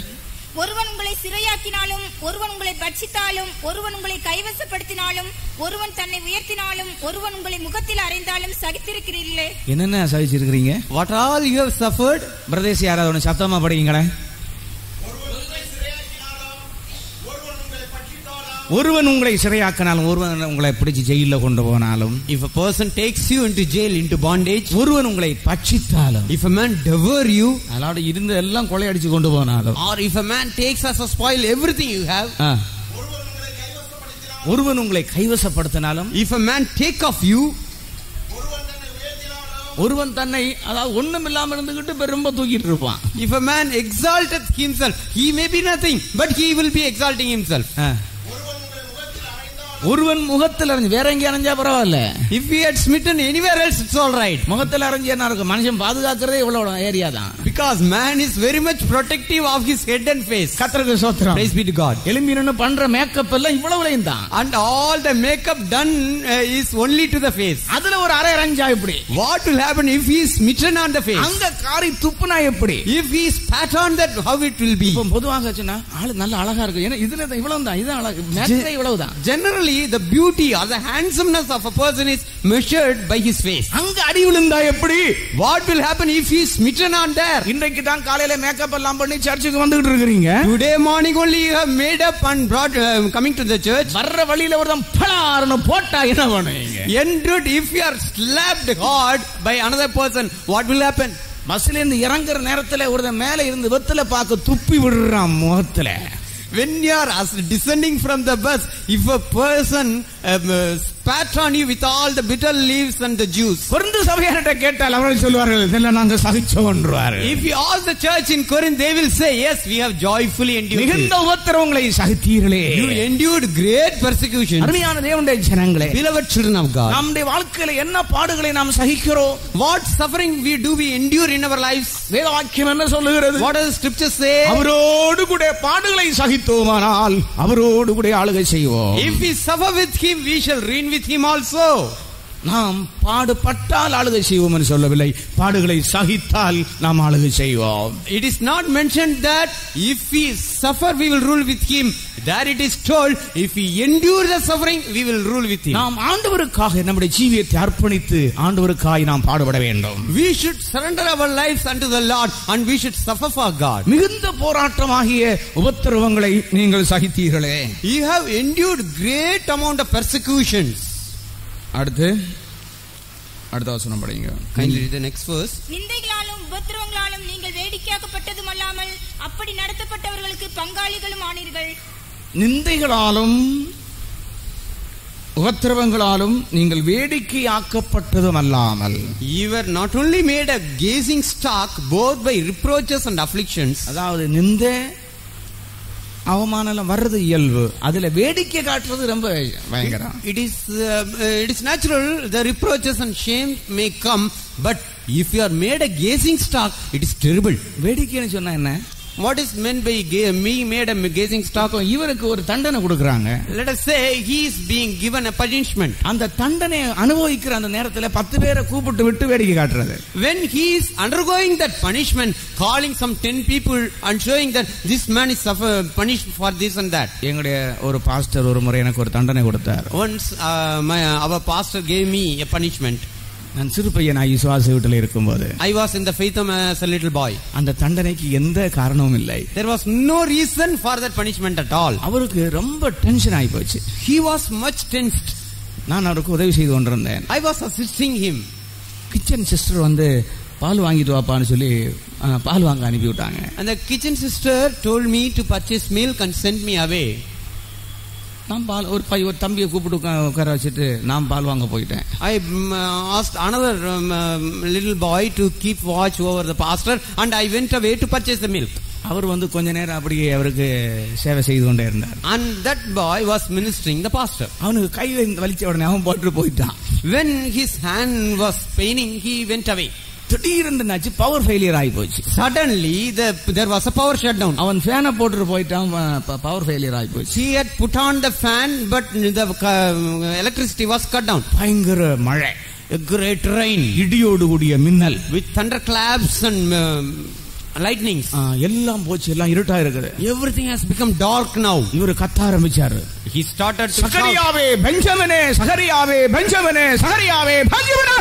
ஒருவன் உங்களை சிறையாக்கினாலும் ஒருவன் உங்களை பட்சித்தாலும் ஒருவன் உங்களை கைவசப்படுத்தினாலும் ஒருவன் தன்னை உயர்த்தினாலும் ஒருவன் உங்களை முகத்தில் அறைந்தாலும் சகித்திருக்கிறீர்களே. என்னென்ன சகிச்சிருக்கிறீங்க? What all you have suffered? பிரதேசி யாராவது சத்தமா படிங்களேன். ஒருவன் உங்களை சிறையாக்கினாலும் ஒருவன் உங்களை பிடிச்சு ஜெயில கொண்டு போனாலும், If a person takes you into jail, into bondage, ஒருவன் உங்களை பட்சித்தாலும், if a man devour you, அதோட இருந்து எல்லாம் கொள்ளையடிச்சு கொண்டு போனாலும், or if a man takes as a spoil everything you have, ஒருவன் உங்களை கைவசப்படுத்தினாலும், if a man take of you, ஒருவன் தன்னை அதாவது ஒண்ணும் இல்லாம இருந்துகிட்டு ரொம்ப தூக்கிட்டு இருப்பான். if a man exalteth himself, he may be nothing, but he will be exalting himself. ஒருவன் முகத்தில் அரைஞ்சு வேற எங்க அரைஞ்சா பரவாயில்ல. If he had smitten anywhere else, it's all right. முகத்தில் அரைஞ்சு என்ன இருக்கும்? மனுஷன் பாதுகாக்கிறதே இவ்வளவு ஏரியா தான். Because man is very much protective of his head and face. கர்த்தருக்கு ஸ்தோத்திரம். Praise be to God. எலும்பி நின்னு பண்ற மேக்கப் எல்லாம் இவ்வளவுலையும் தான். And all the makeup done is only to the face. அதுல ஒரு அரை அரைஞ்சா எப்படி? What will happen if he is smitten on the face? அங்க காரி துப்புனா எப்படி? If he is spat on that, how it will be? இப்போ பொதுவாக சொன்னா ஆளு நல்ல அழகா இருக்கு. ஏன்னா இதுல இவ்வளவு தான். இது அழகு. மேக்கப் இவ்வளவு தான். Generally the beauty or the handsomeness of a person is measured by his face. அங்க அடி விழுந்தா எப்படி? What will happen if he is smitten on there? இன்றைக்கு தான் காலையில மேக்கப் எல்லாம் பண்ணி சர்ச்சுக்கு வந்துட்டு இருக்கீங்க. Today morning only you have made up and brought coming to the church. வர்ற வழியில ஒருத்தன் பலார்னு போட்டா என்ன பண்ணுவீங்க? Endured if you are slapped hard by another person, what will happen? பஸ்ல இருந்து இறங்குற நேரத்துல ஒருத்தன் மேல இருந்து வெத்தல பாக்க துப்பி விடுறான் முகத்துல. When you are descending from the bus, if a person spat on you with all the bitter leaves and the juice. கொரிந்து சபையார்ட்ட கேட்டால் அவர்கள் சொல்வார்கள் இதெல்லாம் நாங்க சகிச்சோம்ன்றார்கள். If you ask the church in Corinth, they will say, yes, we have joyfully endured. மிகுந்த உபத்திரவங்களை சகித்தீர்களே. You endured great persecution. அருமையான தேவனுடைய ஜனங்களே, Beloved children of God, நம்முடைய வாழ்க்கையில என்ன பாடுகளை நாம் சகிக்கிறோம்? what suffering do we endure in our lives? வேத வாக்கியம் என்ன சொல்லுகிறது? What does the scripture say? அவரோடு கூட பாடுகளை சகித்தோமானால் அவரோடு கூட ஆளுகை செய்வோம். If we suffer with him, we shall reign with him also. நாம் பாடுபட்டால் ஆளுகை செய்வோம் என்று சொல்லவில்லை, பாடுகளை சகித்தால் நாம் ஆளுகை செய்வோம். It is not mentioned that if we suffer we will rule with him. There it is told, if we endure the suffering we will rule with him. நாம் ஆண்டவருக்காக நம்முடைய ஜீவியத்தை அர்ப்பணித்து ஆண்டவருக்காக நாம் பாடுபட வேண்டும். We should surrender our lives unto the Lord and we should suffer for God. மிகுந்த போராட்டமாகிய உபத்திரவங்களை நீங்கள் சகித்தீர்களே. You have endured great amount of persecutions. அடுத்த வசனம் படிங்க. Kindly read the next verse. நிந்தைகளாலும் உபத்திரவங்களாலும் நீங்கள் வேடிக்கையாக்கப்பட்டதும் அல்லாமல் அப்படி நடத்தப்பட்டவர்களுக்கு பங்காளிகளும் ஆனீர்கள். நிந்தைகளாலும் உபத்திரவங்களாலும் நீங்கள் வேடிக்கையாக்கப்பட்டதும் அல்லாமல், You were not only made a gazing stock both by reproaches and afflictions. அதாவது நிந்தை அவமானம் வர்றது இயல்பு, அதுல வேடிக்கை காட்டுறது ரொம்ப பயங்கரம். It is natural, the reproaches and shame may come, but if you are made a gazing stock, it is terrible. வேடிக்கைன்னு சொன்னா என்ன? What is meant by me made a gazing stock? இவருக்கு ஒரு தண்டனை கொடுக்கறாங்க. Let us say he is being given a punishment. அந்த தண்டனை அனுபவிக்கிற அந்த நேரத்துல 10 பேரை கூப்பிட்டு விட்டு வேடிக்கை காட்டுறது. When he is undergoing that punishment, calling some 10 people and showing that this man is punished for this and that. எங்களுடைய ஒரு பாஸ்டர் ஒரு முறை எனக்கு ஒரு தண்டனை கொடுத்தார். Once our pastor gave me a punishment. நான் சிறு பையனாய் விசுவாச வீட்டில் இருக்கும்போது I was in the faith as a little boy. அந்த தண்டனைக்கு எந்த காரணமும் இல்லை. There was no reason for that punishment at all. அவருக்கு ரொம்ப டென்ஷன் ஆகி போச்சு. He was much tensed. நான் அவருக்கு உதவி செய்து கொண்டிருந்தேன். I was assisting him. Kitchen sister வந்து பால் வாங்கிட்டு வாப்பான்னு சொல்லி பால் வாங்க அனுப்பி விட்டாங்க. And the kitchen sister told me to purchase milk and send me away. நான் பால் ஒரு தம்பியை கூப்பிட்டு உட்கார வச்சுட்டு நான் பால் வாங்க போயிட்டேன். I asked another little boy to keep watch over the pastor and I went away to purchase the milk. அவர் வந்து கொஞ்ச நேரம் அப்படியே அவருக்கு சேவை செய்து கொண்டே இருந்தார். And that boy was ministering the pastor. அவனுக்கு கை வலிச்ச உடனே அவன் போட்டு போயிட்டான். When his hand was paining, he went away. திடீர்னு பவர் ஃபெயிலியர் ஆகி போச்சு. Suddenly there was a power shutdown. அவன் ஃபேனை போட்டு போயிட்டான், பவர் ஃபெயிலியர் ஆகி போச்சு. He had put on the fan but the electricity was cut down. பயங்கர மழை, a great rain, இடியோடு கூடிய மின்னல், with thunderclaps and lightnings. எல்லாம் போச்சு, எல்லாம் இருட்டா இருக்குது. Everything has become dark now. இவர் கத்த ஆரம்பிச்சாரு. He started to shout, சகரியாவே பெஞ்சமினே, சகரியாவே பெஞ்சமினே, சகரியாவே பெஞ்சமினே.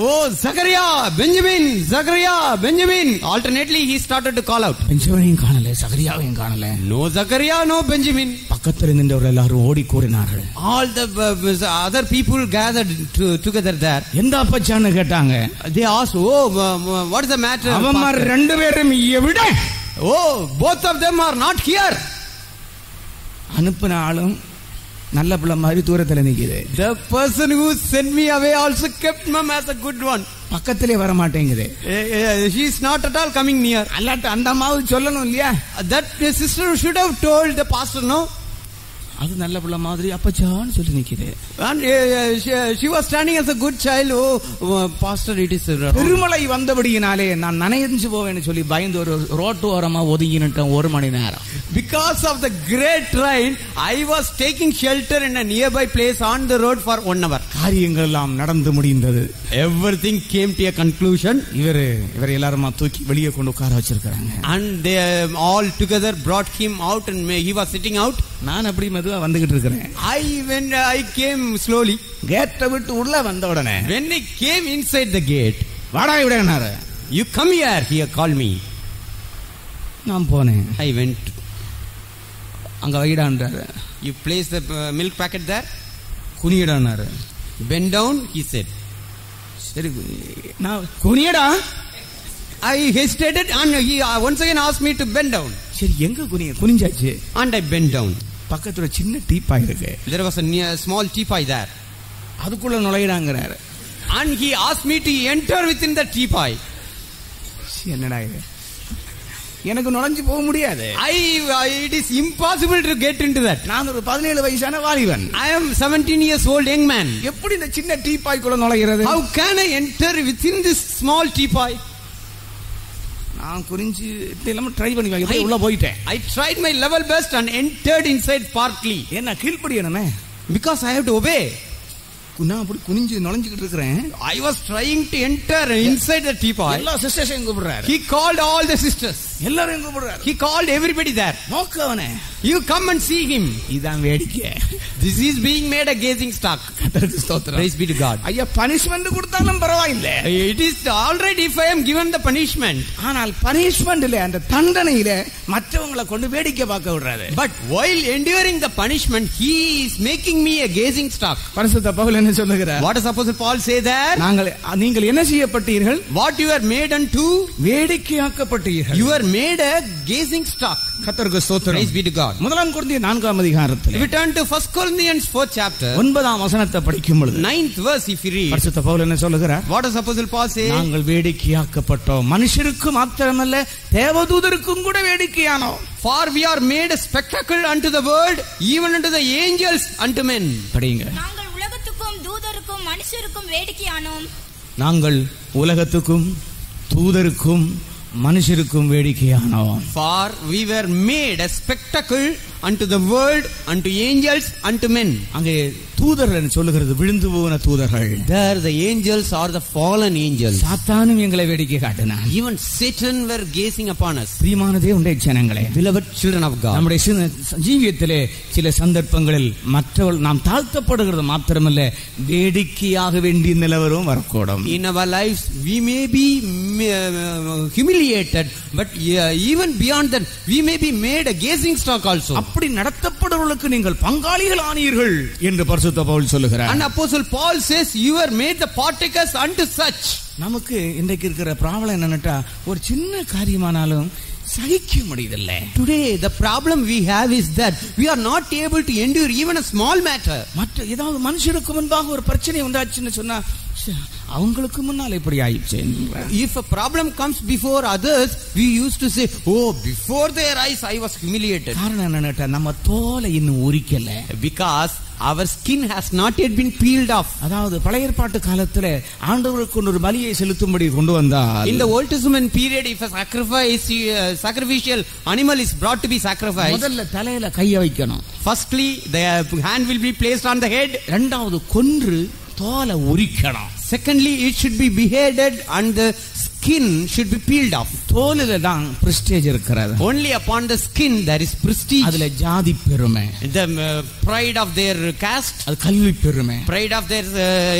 Oh, Zachariah, Benjamin, Zachariah, Benjamin. Alternately he started to call out. பெஞ்சமினையும் காணல, சகரியாவையும் காணல. No Zachariah, no Benjamin. பக்கத்துல நின்றவர்கள் எல்லாரும் ஓடி கூறினார்கள். All the other people gathered together there. எந்த அப்பச்சான்னு கேட்டாங்க. They asked, oh, what is the matter? அவமார் ரெண்டு பேரும் எவிட. Oh, both of them are not here. அனுப்பின ஆளும் நல்ல பிள்ளை மாதிரி தூரத்துல நிக்குது. The person who sent me away also kept mum as a good one. பக்கத்திலே வர மாட்டேங்குது. She is not at all coming near. அல்லாட்ட அந்த அம்மாவுக்கு சொல்லணும் இல்லையா? That sister should have told the pastor, no? அது நல்ல பிள்ளை மாதிரி அப்பச்சான்னு சொல்லி நிக்குது. And she was standing as a good child. Oh, pastor, it is பெருமழை வந்தபடியினாலே நான் நனைஞ்சு போவேன்னு சொல்லி பயந்து ஒரு ரோட்டு ஓரமா ஒதுங்கினேன் 1 மணி நேரம். Because of the great rain, I was taking shelter in a nearby place on the road for 1 hour. காரியங்கள் எல்லாம் நடந்து முடிந்தது. Everything came to a conclusion. இவர் எல்லாரும் தூக்கி வெளியே கொண்டு உட்கார வச்சிருக்காங்க. And they all together brought him out and he was sitting out. நான் அப்படி மெதுவா வந்துகிட்டு இருக்கிறேன். I came slowly. கேட்டை விட்டு உள்ள வந்த உடனே When I came inside the gate, வாடா விடனாரு. You come here, he called me. நான் போனேன். I went. அங்க வைடான்றாரு. You place the milk packet there. குனியடானாரு. Bend down, he said. சரி நான் குனியடா. I hesitated and he once again asked me to bend down. சரி எங்க குனிஞ்சாச்சு. And I bent down. பக்கத்துல சின்ன டீப்பாய் இருக்கு. There was a small teapot there. அதுக்குள்ள நுழையிறாங்கறாரு. And he asked me to enter within the teapot. என்னடா இது? எனக்கு நுழைஞ்சு போக முடியாது. It is impossible to get into that. நான் ஒரு 17 வயசான வாலிபன். I am 17 years old young man. எப்படி இந்த சின்ன டீப்பாய்க்குள்ள நுழையிறது? How can I enter within this small teapot? நான் குறிஞ்சி எல்லாம் ட்ரை பண்ணி வாங்க உள்ள போயிட்டேன். I tried my level best and entered inside partly. என்ன கீழ்ப்படியணுமே. Because I have to obey. நான் அப்படி குனிஞ்சு நுழைஞ்சிட்டு இருக்கேன். I was trying to enter inside the teapot. எல்லா சிஸ்டர்ஸையும் கூப்பிடுறாரு. He called all the sisters. எல்லாரையும் கூப்பிடுறாரு. He called everybody there. நோக்கவனே. You come and see him. இதான் வேடிக்கை. This is being made a gazing stock. கர்த்தருக்கு ஸ்தோத்திரம். Praise be to God. ஐயா பனிஷ்மென்ட் கொடுத்தாலும் பரவாயில்லை. It is all right if I am given the punishment. ஆனால் பனிஷ்மென்ட்ல அந்த தண்டனையில மற்றவங்களை கொண்டு வேடிக்கை பார்க்க விடுறாரு. But while enduring the punishment, he is making me a gazing stock. பரிசுத்த பவுல் என்ன சொல்லுகிறார்? What does Apostle Paul say there? நீங்கள் என்ன செய்யப்பட்டீர்கள்? What you are made unto? வேடிக்கையாக்கப்பட்டீர்கள். You are made a gazing stock. கர்த்தருக்கு ஸ்தோத்திரம். Praise be to God. முதலாம் கொரிந்தியர் 4ஆம் அதிகாரத்தில் We turn to 1 Corinthians 4th chapter. 9ஆம் வசனத்தை படிக்கும் பொழுது 9th verse if you read. பரிசுத்த பவுல் என்ன சொல்லுகிறார்? What does Apostle Paul say? நாங்கள் வேடிக்கையாக்கப்பட்டோம். மனுஷருக்கு மாத்திரமல்ல தேவதூதருக்கும் கூட வேடிக்கையானோம். For we are made a spectacle unto the world, even unto the angels, unto men. படிங்க. நாங்கள் உலகத்துக்கும் தூதருக்கும் மனுஷருக்கும் வேடிக்கையானோம். நாங்கள் உலகத்துக்கும் தூதருக்கும் மனுஷருக்கும் வேடிக்கையானோம். For we were made a spectacle unto the world, unto angels, unto men. அங்கே தூதர்கள் சொல்லுகிறது விழுந்து போன தூதர்கள். There the angels are the fallen angels. சாத்தானும் எங்களை வேடிக்கை காட்டினான். Even Satan were gazing upon us. பிரியமான தேவனுடைய ஜனங்களே, Beloved children of God. நம்முடைய ஜீவியத்திலே சில சந்தர்ப்பங்களில் மற்றவர்கள் நாம் தாழ்த்தப்படுகிறது மாத்திரமல்ல, வேடிக்கையாக வேண்டிய நிலவரம் வரக்கூடும். In our lives we may be humiliated, but even beyond that we may be made a gazing stock also. அப்படி நடத்தப்படுவர்களுக்கு நீங்கள் பங்காளிகள் ஆனீர்கள் என்று பரிசுத்த பவுல் சொல்லுகிறார். And Apostle Paul says you were made the partakers unto such. நமக்கு இன்றைக்கு இருக்கிற ப்ராப்ளம் என்னன்னா, ஒரு சின்ன காரியமானாலும் சகிக்க முடியதில்லை. Today the problem we have is that we are not able to endure even a small matter. மற்ற ஏதாவது மனுஷருக்கு முன்பாக ஒரு பிரச்சனை உண்டாச்சுன்னு சொன்னா அவங்களுக்கு முன்னால் இப்படி ஆயிடுச்சு. If a problem comes before others, we used to say, oh, before their eyes I was humiliated. காரணம் என்னன்னா, நம்ம தோலை இன்னும் உரிக்கல. Because our skin has not yet been peeled off. அதாவது பழைய ஏற்பாட்டு காலத்துல ஆண்டவருக்கு ஒரு பலியை செலுத்தும்படி கொண்டு வந்தார். In the Old Testament period, if a sacrificial animal is brought to be sacrificed, முதல்ல தலையில கையை வைக்கணும். Firstly, the hand will be placed on the head. இரண்டாவது கொன்று தோலை உரிக்கணும். Secondly, it should be beheaded and the skin should be peeled off. தோலில தான் பிரஸ்டேஜ் இருக்கிறது. Only upon the skin there is prestige. அதுல ஜாதி பெருமை, The pride of their caste, அது கல்வி பெருமை, pride of their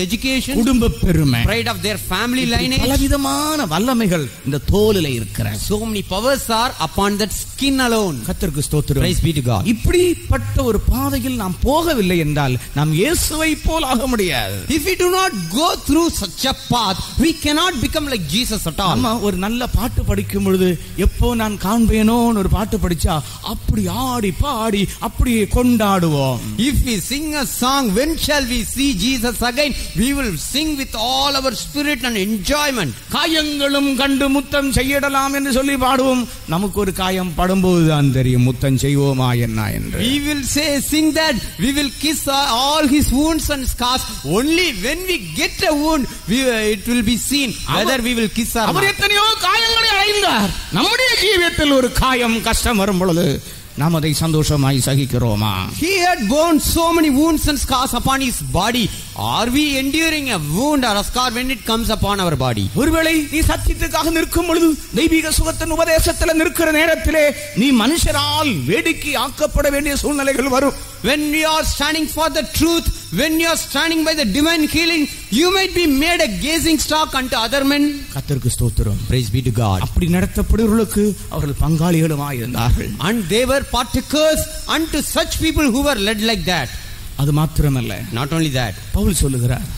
education, குடும்ப பெருமை, pride of their family lineage. பலவிதமான வல்லமைகள் இந்த தோலில இருக்கிறது. So many powers are upon that skin alone. கர்த்தருக்கு ஸ்தோத்திரம். Praise be to God. இப்படிப்பட்ட ஒரு பாதையில் நாம் போகவில்லை என்றால் நாம் இயேசுவை போல் ஆக முடியாது. If we do not go through such a path, we cannot become like Jesus at all. நம்ம ஒரு நல்ல பாட்டு படிக்கும் பொழுது எப்போ நான் காண்பேனோன்னு ஒரு பாட்டு படிச்சா அப்படி ஆடி பாடி அப்படியே கொண்டாடுவோம். If we sing a song, when shall we see Jesus again? We will sing with all our spirit and enjoyment. காயங்களும் கண்டு முத்தம் செய்யடலாம் என்று சொல்லி பாடுவோம். நமக்கு ஒரு காயம் படும்போது தான் தெரியும் முத்தம் செய்வோமா என்ன என்று. We will sing that we will kiss all his wounds and scars. Only when we get a wound, it will be seen whether we will kiss or not. அவர் எத்தனையோ காயங்களை அடைந்தார். நம்முடைய ஜீவியத்தில் ஒரு காயம் கஷ்டம் வரும் பொழுது நாம் அதை சந்தோஷமாய் சகிக்கிறோமா? He had borne so many wounds and scars upon his body. Are we enduring a wound or a scar when it comes upon our body? ஒருவேளை நீ சத்தியத்துக்காக நிற்கும் பொழுது, தெய்வீக சுகத்தின் உபதேசத்தில் நிற்கிற நேரத்திலே நீ மனுஷரால் வேடிக்கை ஆக்கப்பட வேண்டிய சூழ்நிலைகள் வரும். When we are standing for the truth, when you are standing by the divine healing, you might be made a gazing stock unto other men. கர்த்தருக்கு ஸ்தோத்திரம். Praise be to God. அப்படி நடத்தப்படுவர்களுக்கு அவர்கள் பங்காளிகளுமாய் இருந்தார்கள். And they were partakers unto such people who were led like that. அது மாத்திரமல்ல, Not only that, பவுல் சொல்லுகிறார்,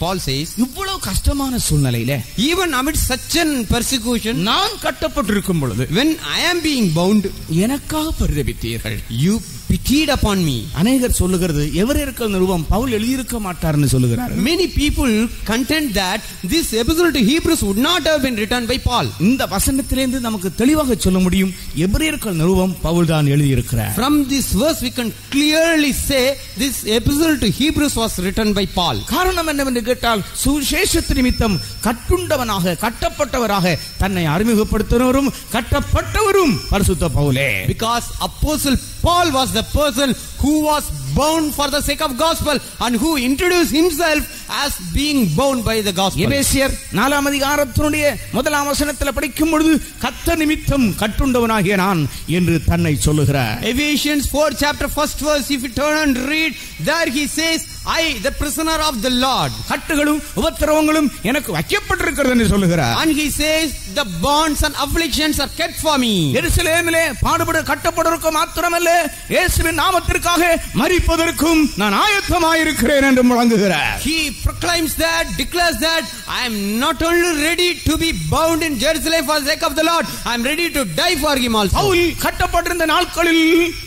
Paul says, இவ்வளவு கஷ்டமான சூழ்நிலையில even amid such an persecution, நான் கட்டப்பட்டிருக்கும் பொழுது when I am being bound, எனக்காக பரிதபித்தீர்கள். you pitied upon me. அநேகர் சொல்லுகிறது எபிரேயர்கள் நிருபம் பவுல் எழுதியிருக்க மாட்டார்னு சொல்லுகிறார். Many people contend that this epistle to Hebrews would not have been written by Paul. இந்த வசனத்திலிருந்து நமக்கு தெளிவாக சொல்ல முடியும், எபிரேயர்கள் நிருபம் பவுல் தான் எழுதியிருக்கிறார். From this verse we can clearly say this epistle to Hebrews was written by Paul. காரணம் என்னவென்று கேட்டால், சுவிசேஷத்து நிமித்தம் கட்டுண்டவனாக கட்டப்பட்டவராக தன்னை அறிமுகப்படுத்தினவரும் கட்டப்பட்டவரும் பரிசுத்த பவுலே. Because Apostle Paul was the person who was bound for the sake of gospel and who introduced himself as being bound by the gospel. எபேசியர் 4 அதிகாரத்தினுடைய 1 வசனத்தில் படிக்கும் பொழுது கர்த்தர் நிமித்தம் கட்டுண்டவனாகிய நான் என்று தன்னை சொல்லுகிறார். Ephesians 4 chapter 1st verse, if you turn and read, there he says, I, the prisoner of the Lord. கட்டுகளும் உபத்திரவங்களும் எனக்கு வைக்கப்பட்டிருக்கிறது என்று சொல்லுகிறார். And he says, the bonds and afflictions are kept for me. எருசலேமிலே பாடுபட கட்டப்படுவதற்கு மாத்திரமல்ல, இயேசுவின் நாமத்திற்காக மரிப்பதற்கும் நான் ஆயத்தமாயிருக்கிறேன் என்று முழங்குகிறார். He proclaims that, declares that, I am not only ready to be bound in Jerusalem for the sake of the Lord, I am ready to die for him also. Pavul கட்டப்பட்டிருந்த நாட்களில்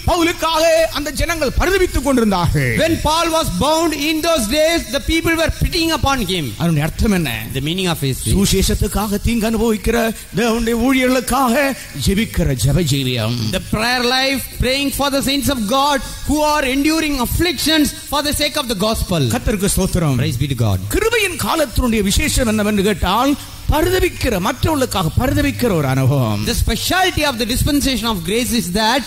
பவுலுக்காக அந்த ஜனங்கள் பரிதபித்துக் கொண்டிருந்தார்கள். When Paul was bound in those days, the people were pitying upon him. அதனுடைய அர்த்தம் என்ன? The meaning of his faith. சுவிசேஷத்துக்காக தீங்கு அனுபவிக்கிற தேவனுடைய ஊழியர்களுக்காக ஜெபிக்கிற ஜெப ஜீவியம். The prayer life, praying for the saints of God who are enduring afflictions for the sake of the gospel. கர்த்தருக்கு ஸ்தோத்திரம். Praise be to God. கிருபையின் காலத்தினுடைய விசேஷம் என்னவென்று கேட்டால், பரிதபிக்கிற, மற்றவர்களுக்காக பரிதபிக்கிற ஒரு அனுபவம். The specialty of the dispensation of grace is that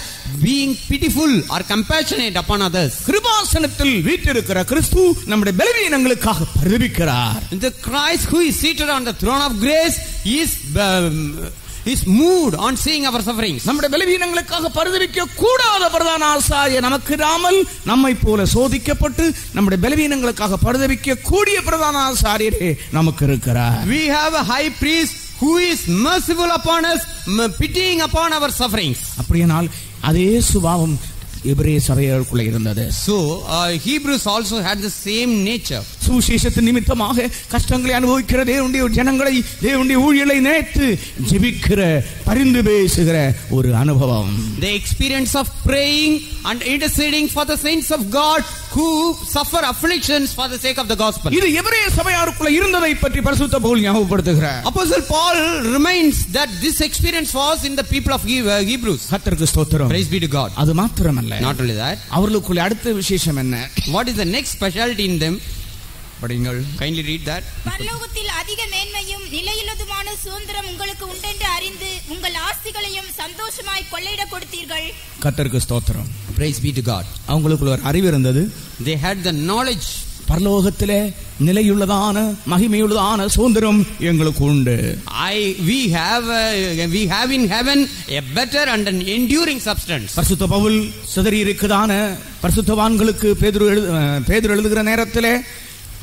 being pitiful or compassionate upon others. கிருபாசனத்தில் வீற்றிருக்கிற கிறிஸ்து நம்முடைய பலவீனங்களுக்காக பரிதபிக்கிறார். The Christ who is seated on the throne of grace is moved on seeing our sufferings. நம்முடைய பலவீனங்களுக்காக பரிதபிக்க கூடாத பிரதான ஆசாரியர் நமக்கு இராமல் நம்மை போல சோதிக்கப்பட்டு நம்முடைய பலவீனங்களுக்காக பரிதபிக்க கூடிய பிரதான ஆசாரியரே நமக்கு இருக்கிறார். We have a high priest who is merciful upon us, pitying upon our sufferings. அப்படியானால் அதே சுபாவம் எபிரேய சபைகளுக்குள்ள இருந்தது. So Hebrews also had the same nature. சுவிசேஷத்தின் நிமித்தமாக கஷ்டங்களை அனுபவிக்கிற தேவனுடைய ஜனங்களை, தேவனுடைய ஊழியர்களை நினைத்து ஜெபிக்கிற, பரிந்து பேசுகிற ஒரு அனுபவம். The experience of praying and interceding for the saints of God who suffer afflictions for the sake of the gospel. இது எபிரேய சபையாருக்குள்ள இருந்ததை பற்றி பரிசுத்த Pavul ஞாபகப்படுத்துகிறார். Apostle Paul reminds that this experience was in the people of Hebrews. கர்த்தருக்கு ஸ்தோத்திரம். Praise be to God. அது மாத்திரமல்ல, Not only that, அவர்களுக்குள்ள அடுத்த விசேஷம் என்ன? what is the next specialty in them? படிங்கள். Kindly read that. பரலோகத்தில் அதிக மேன்மையும் நிலையுள்ளதுமான சுதந்திரம் உங்களுக்கு உண்டென்று அறிந்து உங்கள் ஆஸ்திகளையும் சந்தோஷமாய் கொள்ளையிட கொடுத்தீர்கள். கர்த்தருக்கு ஸ்தோத்திரம். Praise be to God. அவங்களுக்குள்ள ஒரு அறிவு இருந்தது. They had the knowledge. பரலோகத்திலே நிலையுள்ளதான மகிமையுள்ளதான சுதந்திரம் எங்களுக்கு உண்டு. We have in heaven a better and an enduring substance. பரிசுத்த பவுல் சிதறி இருக்குதான பரிசுத்தவான்களுக்கு பேதுரு எழுதுகிற நேரத்திலே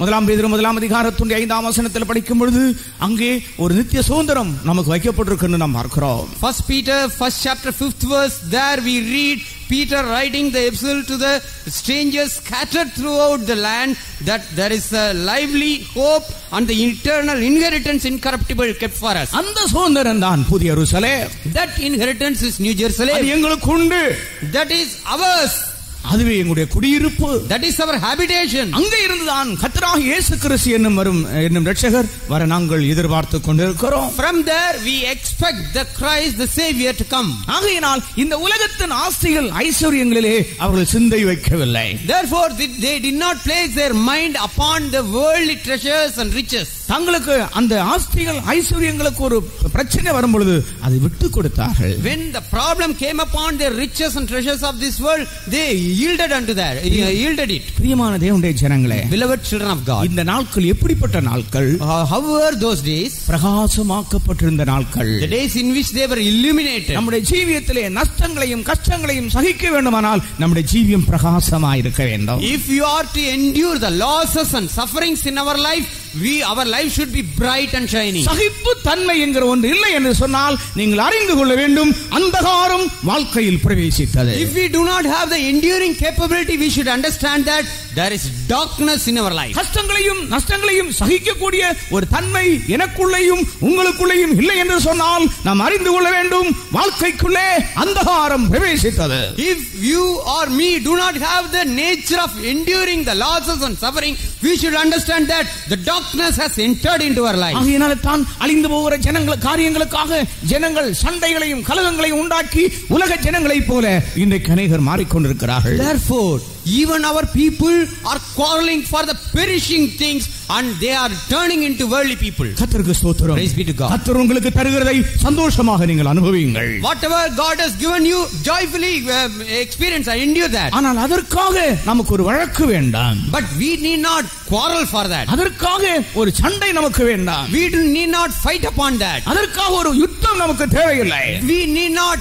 1 பேதுரு 1 அதிகாரத்தின் 5ஆம் வசனத்தில் படிக்கும் பொழுது அங்கே ஒரு நித்திய சுதந்திரம் நமக்கு வைக்கப்பட்டிருக்குன்னு நாம் பார்க்கிறோம். 1 Peter 1st chapter 5th verse, there we read Peter writing the epistle to the strangers scattered throughout the land, that there is a lively hope and the eternal inheritance incorruptible kept for us. அந்த சுதந்திரம் தான் புதிய எருசலேம். That inheritance is New Jerusalem. அது எங்களுக்கு உண்டு. That is ours. அதுவே எங்களுடைய குடியிருப்பு. That is our habitation. அங்கே இருந்துதான் கர்த்தராகிய இயேசு கிறிஸ்து என்னும் இரட்சகர் வர நாங்கள் எதிர்பார்த்து கொண்டிருக்கிறோம். From there we expect the Christ the Savior to come. ஆகையினால் இந்த உலகத்தின் ஆஸ்திகள் ஐஸ்வரியங்களிலே அவர்கள் சிந்தை வைக்கவில்லை. Therefore they did not place their mind upon the worldly treasures and riches. தங்களுக்கு அந்த ஆஸ்திகள் ஐஸ்வரியங்களுக்கு ஒரு பிரச்சனை வரும் பொழுது அதை விட்டு கொடுத்தார்கள். When the problem came upon their riches and treasures of this world, they yielded it. பிரியமான தேவனுடைய ஜனங்களே, Beloved children of God, இந்த நாட்கள் எப்படிப்பட்ட நாட்கள்? how were those days? பிரகாசமாக்கப்பட்டிருந்த நாட்கள். The days in which they were illuminated. நம்முடைய ஜீவியத்திலே நஷ்டங்களையும் கஷ்டங்களையும் சகிக்க வேண்டுமானால் நம்முடைய ஜீவியம் பிரகாசமாய் இருக்க வேண்டும். If you are to endure the losses and sufferings in our life, our life should be bright and shining. சகிப்பு தன்மை என்கிற ஒன்று இல்லை என்று சொன்னால் நீங்கள் அறிந்து கொள்ள வேண்டும், அந்தகாரம் வாழ்க்கையில் பிரவேசித்தது. If we do not have the enduring capability, we should understand that there is darkness in our life. கஷ்டங்களையும் நஷ்டங்களையும் சகிக்கக்கூடிய ஒரு தன்மை எனக்குள்ளேயும் உங்களுக்குள்ளேயும் இல்லை என்று சொன்னால் நாம் அறிந்து கொள்ள வேண்டும், வாழ்க்கைக்குள்ளே அந்தகாரம் பிரவேசித்தது. If you or me do not have the nature of enduring the losses and suffering, we should understand that the darkness has entered into our life. ஆகையினால தான் அழிந்து போகிற காரியங்களுக்காக ஜனங்கள் சண்டைகளையும் கலகங்களையும் உண்டாக்கி உலக ஜனங்களைப் போல இன்றைக்கு அநேகர் மாறிக்கொண்டிருக்கிறார்கள். Therefore, even our people are quarreling for the perishing things and they are turning into worldly people. கர்த்தருக்கு ஸ்தோத்திரம். Praise be to God. கர்த்தர் உங்களுக்கு தருகிறதை சந்தோஷமாக நீங்கள் அனுபவியுங்கள். Whatever God has given you, joyfully experience and endure that. ஆனால் அதற்காக நமக்கு ஒரு வழக்கு வேண்டாம். But we need not quarrel for that. அதற்காக ஒரு சண்டை நமக்கு வேண்டாம். We need not fight upon that. அதற்காக ஒரு யுத்தம் நமக்கு தேவையில்லை. We need not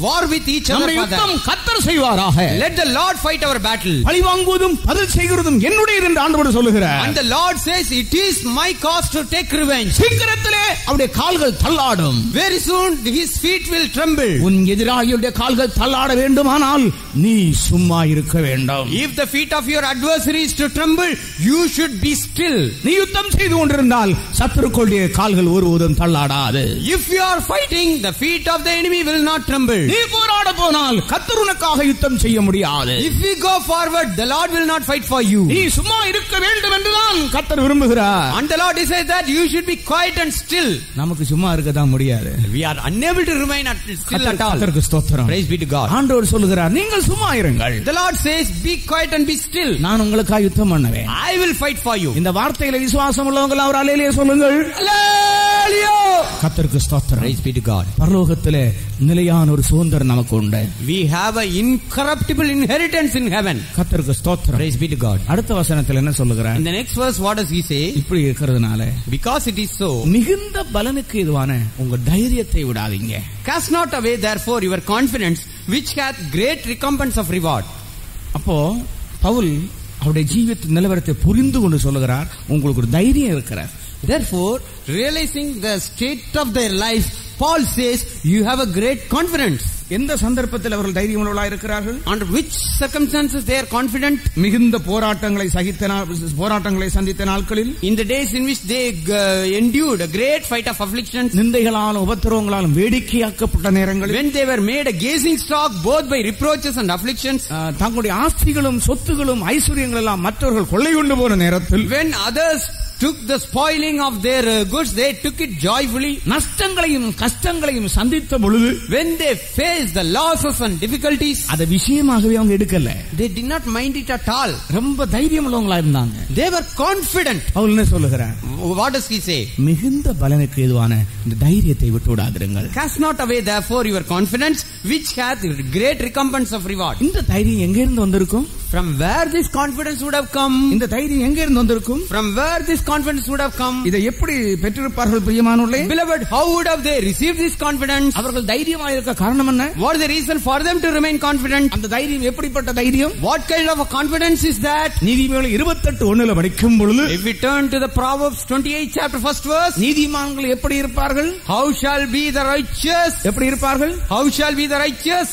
war with each other for that. யுத்தம் கர்த்தர் செய்வாராக. Let the Lord fight our battle. பழிவாங்குவதும் பதில் செய்கிறதும் என்னுடையது என்று ஆண்டவர் சொல்லுகிறார். And the Lord says, it is my cause to take revenge. சீக்கிரத்திலே அவருடைய கால்கள் தள்ளாடும். Very soon his feet will tremble. உன் எதிராளியுடைய கால்கள் தள்ளாட வேண்டுமானால் நீ சும்மா இருக்க வேண்டும். If the feet of your adversary is to tremble, you should be still. நீ யுத்தம் செய்து கொண்டிருந்தால் சத்துருக்களுடைய கால்கள் ஒருபோதும் தள்ளாடாது. If you are fighting, the feet of the enemy will not tremble. stumbled. நீ போராட போனால் கர்த்தர் உனக்காக யுத்தம் செய்ய முடியாது. If we go forward, the Lord will not fight for you. நீ சும்மா இருக்க வேண்டும் என்றுதான் கர்த்தர் விரும்புகிறார். And the Lord says that you should be quiet and still. நமக்கு சும்மா இருக்க தான் முடியாது. We are unable to remain still at all. கர்த்தருக்கு ஸ்தோத்திரம். Praise be to God. ஆண்டவர் சொல்லுகிறார், நீங்கள் சும்மா இருங்கள். The Lord says, be quiet and be still. நான் உங்களுக்காக யுத்தம் பண்ணுவேன். I will fight for you. இந்த வார்த்தையில விசுவாசம் உள்ளவங்க அவர் அல்லேலூயா சொல்லுங்கள். Hallelujah. கர்த்தருக்கு ஸ்தோத்திரம். Praise be to God. பரலோகத்திலே நிலையான ஒரு சுதந்திரம் நமக்கு உண்டு. We have an incorruptible inheritance in heaven. கர்த்தருக்கு ஸ்தோத்திரம். Praise be to God. அடுத்த வசனத்தில் என்ன சொல்லுகிறார்? In the next verse, what does he say? இப்படி இருக்கிறதுனால Because it is so, மிகுந்த பலனுக்கு இதுவான உங்க தைரியத்தை விடாதீங்க. cast not away therefore your confidence, which hath great recompense of reward. அப்போ பவுல் அவருடைய ஜீவித்த நிலவரத்தை புரிந்து கொண்டு சொல்லுகிறார், உங்களுக்கு ஒரு தைரியம் இருக்கிறார். Therefore, realizing the state of their life, Paul says, you have a great confidence. எந்த சந்தர்ப்பத்தில் அவர்கள் தைரியம் உள்ளவர்களாக இருக்கிறார்கள்? Under which circumstances they are confident? மிகுந்த போராட்டங்களை சந்தித்த நாட்களில், In the days in which they endured a great fight of afflictions, நிந்தைகளாலும் உபத்திரவங்களாலும் வேடிக்கையாக்கப்பட்ட நேரங்களில், when they were made a gazing stock both by reproaches and afflictions, தங்களுடைய ஆஸ்திகளும் சொத்துகளும் ஐஸ்வர்யங்கள் எல்லாம் மற்றவர்கள் கொள்ளை கொண்டு போன நேரத்தில், when others took the spoiling of their goods, they took it joyfully. நஷ்டங்களையும் கஷ்டங்களையும் சந்தித்த பொழுது, When they faced the losses and difficulties, அதை விஷயமாகவே அவங்க எடுக்கல. they did not mind it at all. ரொம்ப தைரியம் உள்ளவங்களா இருந்தாங்க. They were confident. பவுல் என்ன சொல்லுகிறார்? What does he say? மிகுந்த பலனுக்கு ஏதுவான இந்த தைரியத்தை விட்டு விடாதிருங்கள். Cast not away therefore your confidence, which hath great recompense of reward. இந்த தைரியம் எங்க இருந்து வந்திருக்கும்? From where this confidence would have come? இந்த தைரியம் எங்க இருந்து வந்திருக்கும்? From where this confidence would have come? இதை எப்படி பெற்றிருப்பார்கள் பிரியமானவர்களே? Beloved, how would have they received this confidence? அவர்கள் தைரியமாக இருக்க காரணம் என்ன? What is the reason for them to remain confident? அந்த தைரியம் எப்படிப்பட்ட தைரியம்? What kind of a confidence is that? நீதிமொழிகள் 28:1 படிக்கும் பொழுது, If we turn to the Proverbs 28 chapter 1st verse, நீதிமான்கள் எப்படி இருப்பார்கள்? how shall be the righteous? எப்படி இருப்பார்கள்? How shall be the righteous?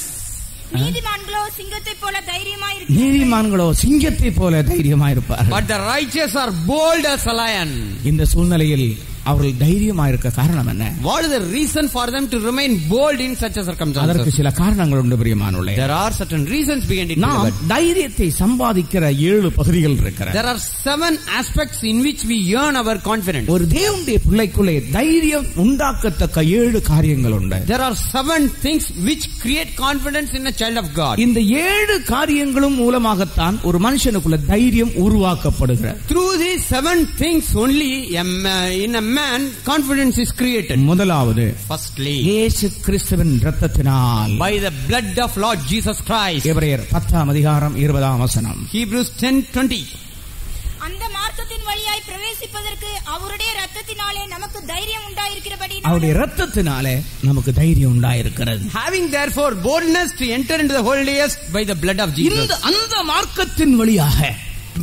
நீதிமான்களோ சிங்கத்தை போல தைரியமாய் இருக்கிறார்கள். நீதிமான்களோ சிங்கத்தை போல தைரியமாக இருப்பார்கள். But the righteous are bold as a lion. இந்த சூழ்நிலையில் அவர்கள் தைரியமாக இருக்க காரணம் என்ன? What is the reason for them to remain bold in such a அதற்கு circumstances? சில காரணங்கள் உண்டு பிரியமானவர்களே. There are certain reasons behind it. நாம் Beloved. தைரியத்தை சம்பாதிக்கிற 7 பகுதிகள் இருக்கிறது. There are 7 aspects in which we earn our confidence. ஒரு தேவனுடைய பிள்ளைக்குள்ளே தைரியம் உண்டாக்கத்தக்க 7 காரியங்கள் உண்டு. There are 7 things which create confidence in a child of God. இந்த 7 காரியங்களும் மூலமாகத்தான் ஒரு மனுஷனுக்குள்ள தைரியம் உருவாக்கப்படுகிறது. Through these 7 things only in a man confidence is created. முதலாவது, Firstly, இயேசு கிறிஸ்துவின் இரத்தத்தினால், by the blood of Lord Jesus Christ. எபிரேயர் 10:20. Hebrews 10:20. அந்த மார்க்கத்தின் வழியாய் பிரவேசிப்பதற்கு அவருடைய இரத்தத்தினாலே நமக்கு தைரியம் உண்டாயிருக்கிறபடி அவருடைய இரத்தத்தினாலே நமக்கு தைரியம் உண்டாயிருக்கிறது. Having therefore boldness to enter into the holiest by the blood of Jesus. அந்த மார்க்கத்தின் வழியாக,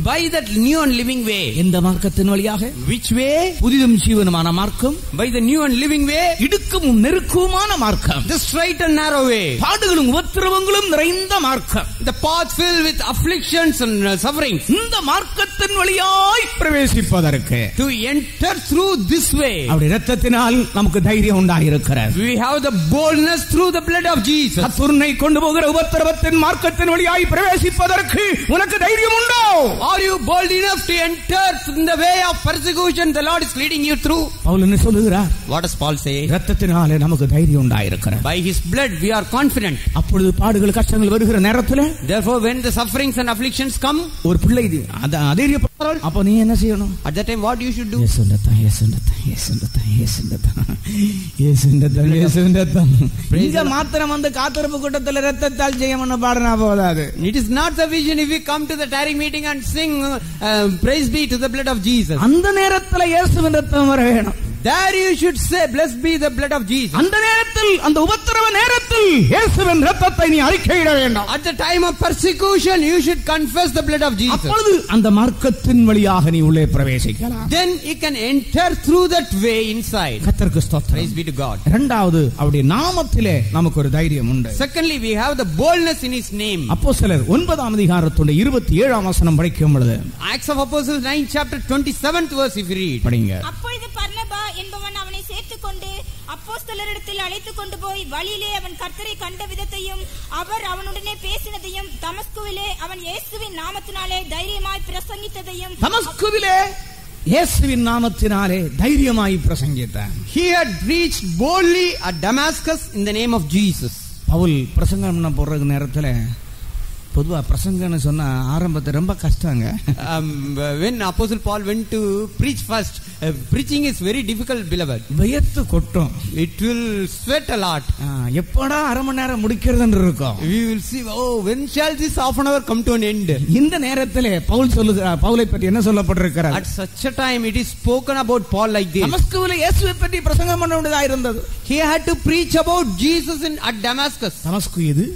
By that new and living way. எந்த மார்க்கத்தின் வழியாக? Which way? புதிதும் ஜீவனுமான மார்க்கம். By the new and living way. இடுக்கமும் நெருக்கமான மார்க்கம். The straight and narrow way. பாடுகளும் உபத்திரவங்களும் நிறைந்த மார்க்கம். The path filled with afflictions and sufferings. இந்த மார்க்கத்தின் வழியாய் பிரவேசிப்பதற்கு, To enter through this way. அவருடைய இரத்தத்தினால் நமக்கு தைரியம் உண்டாயிருக்கிறது. We have the boldness through the blood of Jesus. கர்த்தரை கொண்டு போகிற உபத்திரவத்தின் மார்க்கத்தின் வழியாய் பிரவேசிப்பதற்கு உனக்கு தைரியம் உண்டோ? Are you bold enough to enter in the way of persecution the Lord is leading you through? Pavul என்ன சொல்லுகிறார்? What does Paul say? இரத்தத்தினாலே நமக்கு தைரியம் உண்டாயிருக்கிறது. By his blood we are confident. அப்பொழுது பாடுகள் கஷ்டங்கள் வருகிற நேரத்தில், Therefore when the sufferings and afflictions come, ஒரு பிள்ளை அதைரியப்படுறாள். அப்ப நீ என்ன செய்யணும்? at that time what you should do? இங்க மாத்திரம் வந்து காத்திருப்பு கூட்டத்தில் இரத்தத்தால் ஜெயம்னு பாடினா போதாது. It is not sufficient if we come to the tiring meeting and sing praise be to the blood of Jesus. அந்த நேரத்தில் இயேசுவின் இரத்தம் வர வேணும். There you should say blessed be the blood of Jesus. அந்த நேரத்தில், அந்த உபத்திரவ நேரத்தில் இயேசுவின் இரத்தத்தை நீ அறிக்கையிட வேண்டும். At the time of persecution you should confess the blood of Jesus. அப்பொழுது அந்த மார்க்கத்தின் வழியாக நீ உள்ளே பிரவேசிக்கலாம். Then you can enter through that way inside. கர்த்தருக்கு ஸ்தோத்திரம். Praise be to God. இரண்டாவது, அவருடைய நாமத்திலே நமக்கு ஒரு தைரியம் உண்டு. Secondly, we have the boldness in his name. அப்போஸ்தலர் 9:27 27 படிக்கும் பொழுது, Acts of Apostles 9 chapter 27th verse if you read. படிங்க. அப்பொழுது பர்னபா என்பவன் அவனை சேர்த்துக்கொண்டு அப்போஸ்தலர் அப்போஸ்தலரிடத்தில் அழைத்து கொண்டு போய் வழியிலே அவன் கர்த்தரை கண்ட விதத்தையும் அவர் அவனுடனே பேசினதையும் தமஸ்குவிலே அவன் இயேசுவின் நாமத்தினாலே தைரியமாய் பிரசங்கித்ததையும் தமஸ்குவிலே இயேசுவின் நாமத்தினாலே தைரியமாய் பிரசங்கித்தான். He had preached boldly at Damascus in the name of Jesus. Pavul பிரசங்கம் பண்ண போற நேரத்துல பொதுவா பிரசங்கம்னு சொன்னா ஆரம்பத்துல ரொம்ப கஷ்டங்க. When Apostle Paul went to preach first, preaching is very difficult, beloved. வியர்த்து கொட்டும். It will sweat a lot. எப்படா அரை மணி நேரம் முடிக்கிறதுன்னு இருக்கும். We will see, oh, when shall this half an hour come to an end? இந்த நேரத்திலே பவுலை பற்றி என்ன சொல்லப்பட்டிருக்கிறது? At such a time it is spoken about Paul like this. தமஸ்குவிலே இயேசுவை பற்றி பிரசங்கம் பண்ண வேண்டியதா இருந்தது. He had to preach about Jesus at Damascus. தமஸ்கு இது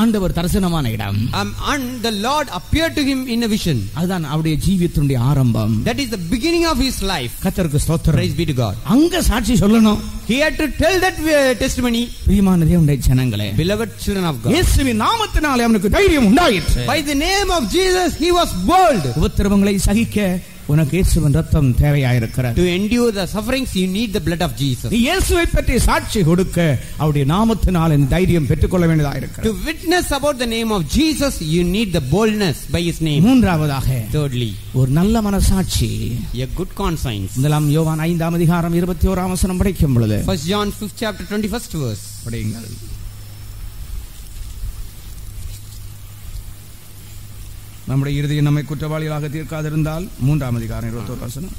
ஆண்டவர் தரிசனமான இடம். And the Lord appeared to him in a vision. அதுதான் அவருடைய ஜீவியத்தினுடைய ஆரம்பம். That is the beginning of his life. கர்த்தருக்கு ஸ்தோத்திரம். Praise be to God. அங்க சாட்சி சொல்லணும். He had to tell that testimony. பிரியமான தேவனுடைய ஜனங்களே, beloved children of God, இயேசுவின் நாமத்தினாலே அவனுக்கு தைரியம் உண்டாயிற்று. By the name of Jesus he was bold. உபத்திரவங்களை சகிக்க உனக்கு இயேசுவின் ரத்தம் தேவையாயிருக்கிறது. To endure the sufferings you need the blood of Jesus. நீ இயேசுவை பற்றி சாட்சி கொடுக்க அவருடைய நாமத்தினாலே தைரியம் பெற்றுக்கொள்ள வேண்டியதாயிருக்கிறது. To witness about the name of Jesus you need the boldness by his name. மூன்றாவதாக, thirdly, ஒரு நல்ல மனசாட்சி, a good conscience. முதலாம் யோவான் 5ஆம் அதிகாரம் 21ஆம் வசனம் படிக்கும் பொழுது, 1 John 5th chapter 21st verse. படியுங்கள். நம்முடைய இருதயம் நம்மை குற்றவாளிகளாக தீர்க்காதிருந்தால், 3ஆம் அதிகாரம் 21 வசனம்.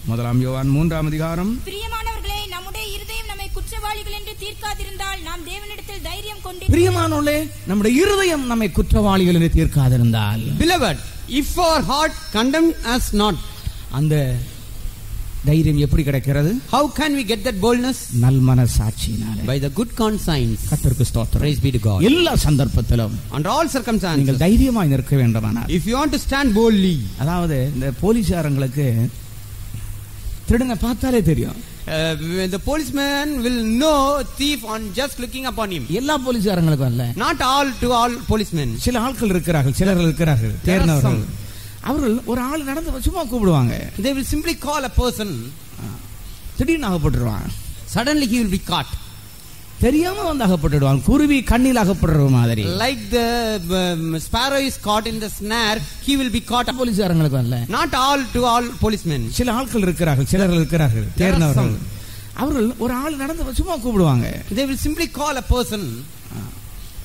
முதலாம் யோவான் 3ஆம் அதிகாரம். பிரியமானவர்களே, நம்முடைய இருதயம் நம்மை குற்றவாளிகள் என்று தீர்க்காதிருந்தால் நாம் தேவனிடத்தில் தைரியம் கொண்டு. பிரியமானவர்களே, நம்முடைய இருதயம் நம்மை குற்றவாளிகள் என்று தீர்க்காதிருந்தால், beloved, if our heart condemn us not, அந்த தைரியம் எப்படி கிடைக்கிறது? How can we get that boldness? நல்மனசாட்சியினாலே. By the good conscience. கர்த்தருக்கு ஸ்தோத்திரம். Praise be to God. எல்லா சந்தர்ப்பத்திலும், under all circumstances, நீங்கள் தைரியமாய் நிற்க வேண்டுமானால், if you want to stand boldly, அதாவது இந்த போலீஸ்காரங்களுக்கு திருடனை பார்த்தாலே தெரியும். The policeman will know thief on just looking upon him. எல்லா போலீஸ்காரங்களுக்கும் அல்ல. Not all to all policemen. சில ஆட்கள் இருக்கிறார்கள், சிலர் இருக்கிறார்கள் தேர்ந்தவர்கள். அவர்கள் ஒரு ஆள் நடந்து சும்மா கூப்பிடுவாங்க. They will simply call a person. திடீர்னு அகப்பட்டுருவான். Suddenly he will be caught. தெரியாம வந்து அகப்பட்டுடுவான். குருவி கண்ணில் அகப்படுற மாதிரி. Like the sparrow is caught in the snare, he will be caught. போலீஸ்காரங்களுக்கு அல்ல. Not all to all policemen. சில ஆட்கள் இருக்கிறார்கள், சிலர் இருக்கிறார்கள் தேர்ந்தவர்கள். அவர்கள் ஒரு ஆள் நடந்து சும்மா கூப்பிடுவாங்க. They will simply call a person.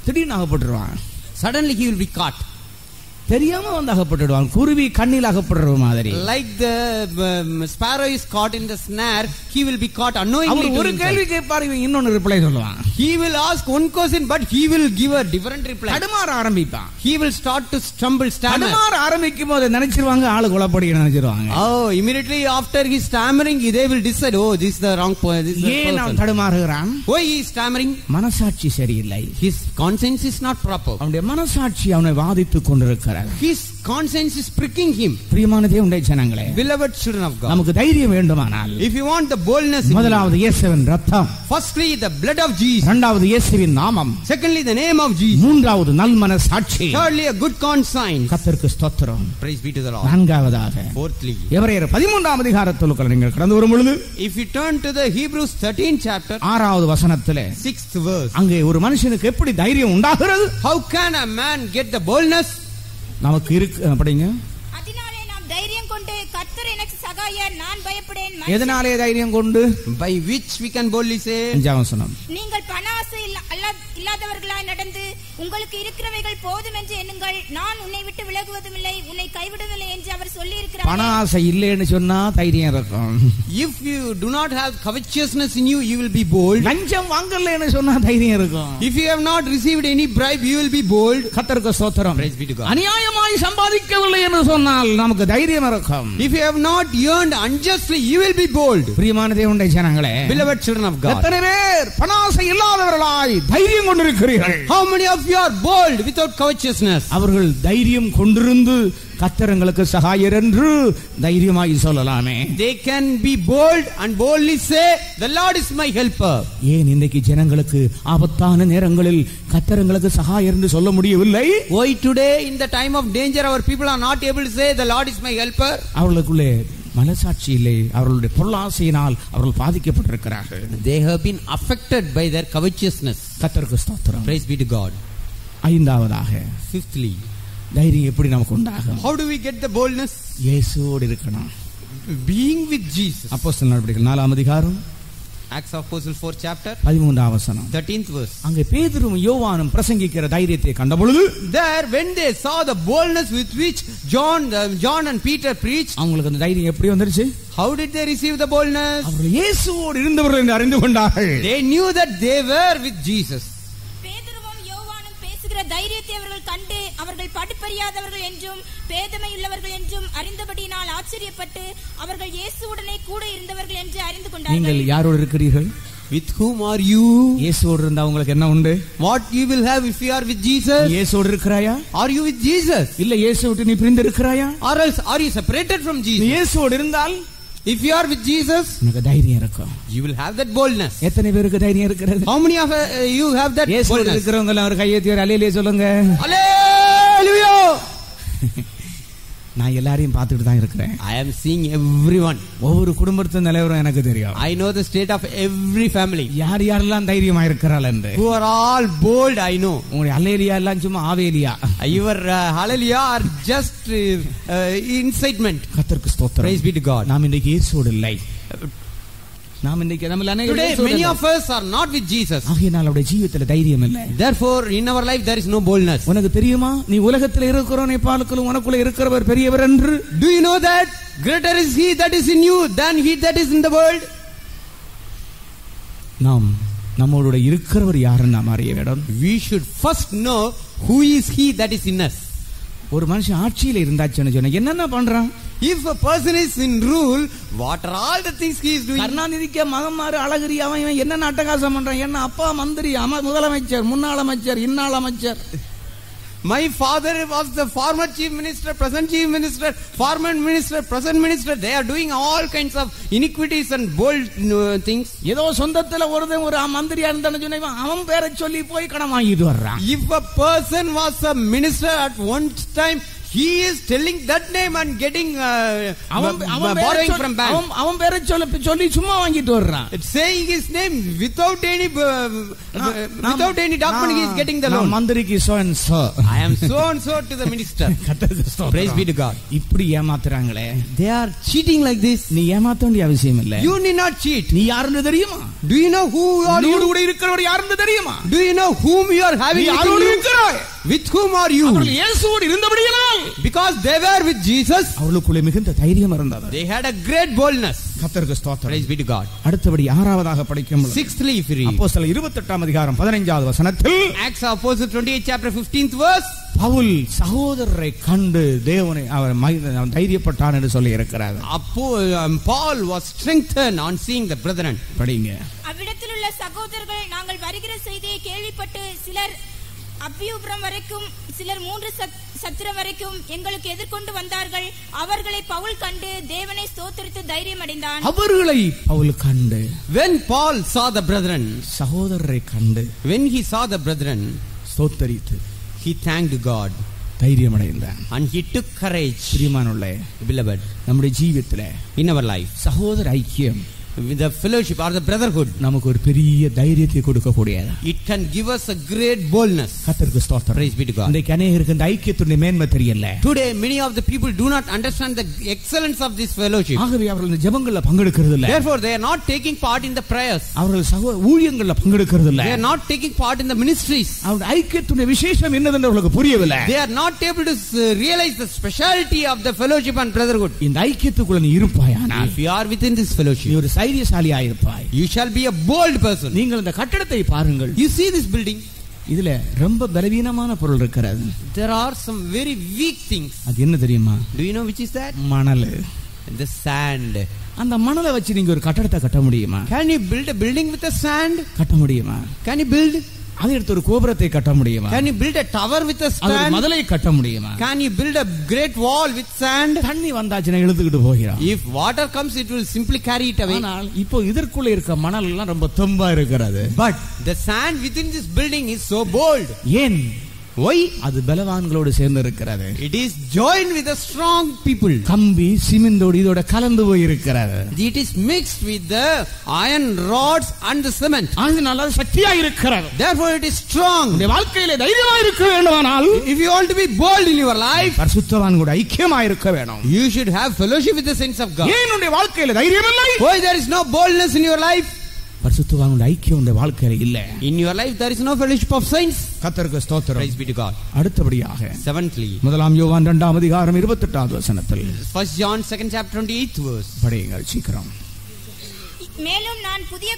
திடீர்னு அகப்பட்டுருவான். Suddenly he will be caught. தெரியாம வந்து அகப்பட்டுடுவான். குருவி கண்ணில் அகப்படுற மாதிரி. Like the sparrow is caught in the snare, he will be caught unknowingly. அவர் ஒரு கேள்வி கேட்பார், இவன் இன்னொன்னு ரிப்ளை சொல்லுவான். He will ask one question but he will give a different reply. தடுமாற ஆரம்பிப்பான். He will start to stumble, stammer. தடுமாற ஆரம்பிக்கும் போது நினைச்சிருவாங்க ஆளு கொலைப்படி நினைச்சிருவாங்க. Oh, immediately after he stammering, they will decide, oh, this is the wrong point. This is the ஏன் அவன் தடுமாறுகிறான்? Why he is stammering? மனசாட்சி சரியில்லை. His conscience is not proper. அவனுடைய மனசாட்சி அவனை வாதித்துக் கொண்டிருக்கிறார். His conscience is pricking him. பிரியமான தேவனுடைய ஜனங்களே, beloved children of God, நமக்கு தைரியம் வேண்டுமானால், if you want the boldness, முதலாவது இயேசுவின் ரத்தம், firstly the blood of Jesus, இரண்டாவது இயேசுவின் நாமம், secondly the name of Jesus, மூன்றாவது நல்மனசாட்சி, thirdly a good conscience. கர்த்தருக்கு ஸ்தோத்திரம். Praise be to the Lord. நான்காவதாக, fourthly, எபிரேயர் 13ஆம் அதிகாரத்துக்குள்ள நீங்கள் கடந்து வரும் பொழுது, if you turn to the Hebrews 13th chapter, 6வது வசனத்திலே 6th verse, அங்கே ஒரு மனுஷனுக்கு எப்படி தைரியம் உண்டாகிறது? how can a man get the boldness? நமக்கு இருக்கு அப்படிங்க. அதனாலே நாம் தைரியம் கொண்டு கர்த்தர் எனக்கு சகாயர், நான் பயப்படேன். எதனாலே தைரியம் கொண்டு? By which we can boldly say, 5ஆம் வசனம், நீங்கள் பண ஆசை இல்லாதவர்களாய் நடந்து உங்களுக்கு இருக்கிறவைகள் போதும் என்று எண்ணுங்கள். நான் உன்னை விட்டு விலகுவதும் இல்லை, உன்னை கைவிடுவதில்லை என்று அவர் சொல்லி இருக்கிறார். பண ஆசை இல்லைன்னு சொன்னா தைரியம் இருக்கும். if you do not have covetousness in you, you will be bold. லஞ்சம் வாங்கலன்னு சொன்னா தைரியம் இருக்கும். if you have not received any bribe, you will be bold. கர்த்தருக்கு ஸ்தோத்திரம். Praise be to God. அநியாயமாய் சம்பாதிக்கவில்லை என்று சொன்னால் நமக்கு தைரியம் இருக்கும். if you have not earned unjustly, you will be bold. பிரியமான தேவனுடைய ஜனங்களே, beloved children of God, எத்தனை பேர் பண ஆசை இல்லாதவர்களாய் தைரியம் கொண்டிருக்கிறீர்கள்? how many of you are bold without covetousness? அவர்கள் தைரியம் கொண்டிருந்து கர்த்தருக்கு சகாயர் என்று தைரியமாய் சொல்லலாமே. they can be bold and boldly say, the Lord is my helper. ஏன் இன்னைக்கு ஜனங்களுக்கு ஆபத்தான நேரங்களில் கர்த்தருக்கு சகாயர் என்று சொல்ல முடியவில்லை? why today in the time of danger our people are not able to say, the Lord is my helper? அவர்களுக்குள்ளே மனசாட்சியிலே அவர்களுடைய பொருளாசையினால் அவர்கள் பாதிக்கப்பட்டிருக்கிறார்கள். They have been affected by their covetousness. கர்த்தருக்கு ஸ்தோத்திரம். Praise be to God. ஐந்தாவதாக, Fifthly, தைரியம் எப்படி நமக்கு உண்டாகும்? how do we get the boldness? இயேசுவோடு இருக்கணும். Being with Jesus. அப்போஸ்தலர் நடவடிக்கைகள் 4ஆம் அதிகாரம் Acts of Apostles 4th chapter 13ஆம் வசனம். 13th verse. அங்கே பேதுரும் யோவானும் பிரசங்கிக்கிற தைரியத்தை கண்டபொழுது, There when they saw the boldness with which John and Peter preached, அவங்களுக்கு அந்த தைரியம் எப்படி வந்துருச்சு? how did they receive the boldness? அவர்கள் இயேசுவோடு இருந்தவர்கள் என்று அறிந்து கொண்டார்கள். They knew that they were with Jesus. பேதுருவும் யோவானும் பேசுகிற தைரியத்தை அவர்கள் கண்டு அவர்கள் படிப்பறியாதவர்கள் என்றும் பேதமையுள்ளவர்கள் என்றும் அறிந்தபடியினால் ஆச்சரியப்பட்டு அவர்கள் இயேசுவுடனே கூட இருந்தவர்கள் என்று அறிந்து நீங்கள் கொண்டார்கள். யாரோடு இருக்கிறீர்கள்? With whom are you? இயேசுவோடு இருந்தா உங்களுக்கு என்ன உண்டு? What you will have if you are with Jesus? இயேசுவோடு இருக்கிறாயா? Are you with Jesus? இல்ல இயேசு விட்டு நீ பிரிந்து இருக்கிறாயா? Or else are you separated from நீ Jesus? இயேசுவோடு இருந்தால் If you are with Jesus, உனக்கு தைரியம் இருக்கும். you will have that boldness. எத்தனை பேருக்கு தைரியம் இருக்கிறது? How many of you have that இயேசுவோடு boldness? இருக்கிறவங்க எல்லாம் ஒரு கையேத்தி ஒரு அல்லேலூயா சொல்லுங்க. Hallelujah! நான் எல்லாரையும் பார்த்துட்டு தான் இருக்கிறேன். I am seeing everyone. ஒவ்வொரு குடும்பத்தின் நிலவரம் எனக்கு தெரியும். I know the state of every family. யார் யாரெல்லாம் தைரியமா இருக்கிறாள் என்று. Who are all bold, I know. உங்களுடைய அல்லேலியா எல்லாம் சும்மா ஆவேலியா. Your hallelujah are just incitement. கர்த்தருக்கு ஸ்தோத்திரம். Praise be to God. நாம் இன்னைக்கு இயேசுவோடு இல்லை. நாம் இன்னைக்கு நம்மள அநேகர் Today இயேசுவோடு many இல்லை. of us are not with Jesus. ஆகையினால் அவருடைய ஜீவிதத்துல தைரியம் இல்லை. Therefore in our life there is no boldness. உனக்கு தெரியுமா நீ உலகத்தில் இருக்கிறவனை பார்க்கலும் உனக்குள்ள இருக்கிறவர் பெரியவர் என்று? Do you know that greater is he that is in you than he that is in the world? நாம் நம்மோட இருக்கிறவர் யாருன்னு நாம் அறிய வேண்டும். We should first know who is he that is in us. ஒரு மனுஷன் ஆட்சியில இருந்தாச்சுன்னு சொன்னா என்னென்ன பண்றான்? If a person is in rule, what are all the things he is doing? கருணாநிதிக்கு மகமாறு அழகிரி அவன் இவன் என்ன அட்டகாசம் பண்றான்? என்ன அப்பா மந்திரி, முதலமைச்சர், முன்னாள் அமைச்சர், இன்னாள் அமைச்சர். My father was the former chief minister, present chief minister, former minister, present minister. They are doing all kinds of iniquities and bold things. ஏதோ சொந்தத்துல ஒருத்தன் ஒரு மந்திரியா இருந்தான்னு சொன்னா அவன் பேரை சொல்லி போய் கடன் வாங்கிட்டு வர்றான். If a person was a minister at one time, he is telling that name and getting borrowing from bank. அவன் பேரை சொல்லி சும்மா வாங்கிட்டு வர்றான். It's saying his name without any document. He is getting the loan. மந்திரிக்கு so and so. I am so and so to the minister. Praise be to God. இப்படி ஏமாத்துறாங்களே. They are cheating like this. நீ ஏமாத்த வேண்டிய அவசியம் இல்லை. You need not cheat. நீ யாருன்னு தெரியுமா? Do you know who are you? கூட இருக்கிறவர் யாருன்னு தெரியுமா? Do you know whom you are having with you? With whom are you? அவர்கள் இயேசுவோடு இருந்தபடியால், because they were with Jesus, அவர்களுக்குள்ளே மிகுந்த தைரியம் இருந்தது. they had a great boldness. கர்த்தருக்கு ஸ்தோத்திரம். Praise be to God. அடுத்தபடி ஆறாவதாக படிக்கும் Sixthly, if you read அப்போஸ்தலர் 28ஆம் அதிகாரம் 15வது வசனத்தில், Acts of Apostles 28 chapter 15th verse, Pavul சகோதரரை கண்டு தேவனை அவர் தைரியப்பட்டான் என்று சொல்லி இருக்கிறார். Paul was strengthened on seeing the brethren. படிங்க. அவ்விடத்தில் உள்ள சகோதரர்கள் நாங்கள் வருகிற செய்தியை கேள்விப்பட்டு சிலர் அப்பியூபுரம் வரைக்கும் சிலர் 3 சத்திரம் வரைக்கும் எங்களுக்கு எதிர்கொண்டு வந்தார்கள். அவர்களை பவுல் கண்டு தேவனை ஸ்தோத்திரித்து தைரியம் அடைந்தான். அவர்களை பவுல் கண்டு, When Paul saw the brethren, சகோதரரை கண்டு, when he saw the brethren, ஸ்தோத்திரித்து he thanked God தைரியம் அடைந்தான். and he took courage. பிரியமானவர்களே, Beloved, நம்முடைய ஜீவிதத்திலே in our life, சகோதர ஐக்கியம் with the fellowship or the brotherhood, நமக்கு ஒரு பெரிய தைரியத்தை கொடுக்கக்கூடியது. it can give us a great boldness. கர்த்தருக்கு ஸ்தோத்திரம். Praise be to God. இன்றைக்கு அநேகருக்கு இந்த ஐக்கியத்துடைய மேன்மை தெரியல. Today many of the people do not understand the excellence of this fellowship. ஆகவே அவர்கள் இந்த ஜெபங்கள்ல பங்கெடுக்கிறது இல்ல. Therefore they are not taking part in the prayers. அவர்கள் ஊழியங்கள்ல பங்கெடுக்கிறது இல்ல. They are not taking part in the ministries. அவருடைய ஐக்கியத்துடைய விசேஷம் என்னவென்று அவர்களுக்கு புரியவில்லை. They are not able to realize the speciality of the fellowship and brotherhood. இந்த ஐக்கியத்துக்குள்ள நீ இருப்பாயானால், if you are within this fellowship, நீ ஒரு தைரியசாலியா இருப்பாய். you shall be a bold person. நீங்கள் இந்த கட்டடத்தை பாருங்கள். You see this building, இதுல ரொம்ப பலவீனமான பொருள் இருக்கிறது. there are some very weak things. அது என்ன தெரியுமா? Do you know which is that? மணல். The sand. அந்த மணலை வச்சு நீங்க ஒரு கட்டடத்தை கட்ட முடியுமா? Can you build a building with the sand? கட்ட முடியுமா? Can you build? அதை எடுத்து ஒரு கோபுரத்தை கட்ட முடியுமா? Can you build a tower with a அது sand? மதலை கட்ட முடியுமா? Can you build a great wall with sand? தண்ணி வந்தாச்சுன்னா இழுத்துக்கிட்டு போகிறான். If water comes, it will simply carry it away. ஆனால் இப்போ இதற்குள்ள இருக்க மணல் எல்லாம் ரொம்ப தெம்பா இருக்கிறது. But the sand within this building is so bold. ஏன்? Why? அது பலவான்களோடு சேர்ந்து இருக்கிறது. It is joined with the strong people. கம்பி சிமெண்டோடு இதோட கலந்து போய் இருக்கிறது. It is mixed with the iron rods and the cement. அதனால அது சக்தியா இருக்கிறது. Therefore it is strong. உங்களுடைய வாழ்க்கையிலே தைரியமா இருக்க வேண்டுமானால், If you want to be bold in your life, பரிசுத்தவான்களோடு ஐக்கியமா இருக்க வேணும். you should have fellowship with the saints of God. ஏன் உங்களுடைய வாழ்க்கையில தைரியம் இல்லை? Why there is no boldness in your life? பரிசுத்தவான்களோடு ஐக்கியம் உங்களுடைய வாழ்க்கையில இல்ல. In your life there is no fellowship of saints. கர்த்தருக்கு ஸ்தோத்திரம். Praise be to God. அடுத்தபடியாக Seventhly, 1 யோவான் 2 அதிகாரம் 28வது வசனத்தில் 1 John 2nd chapter 28th verse. படியுங்கள் சீக்கிரம். மேலும் நான் புதிய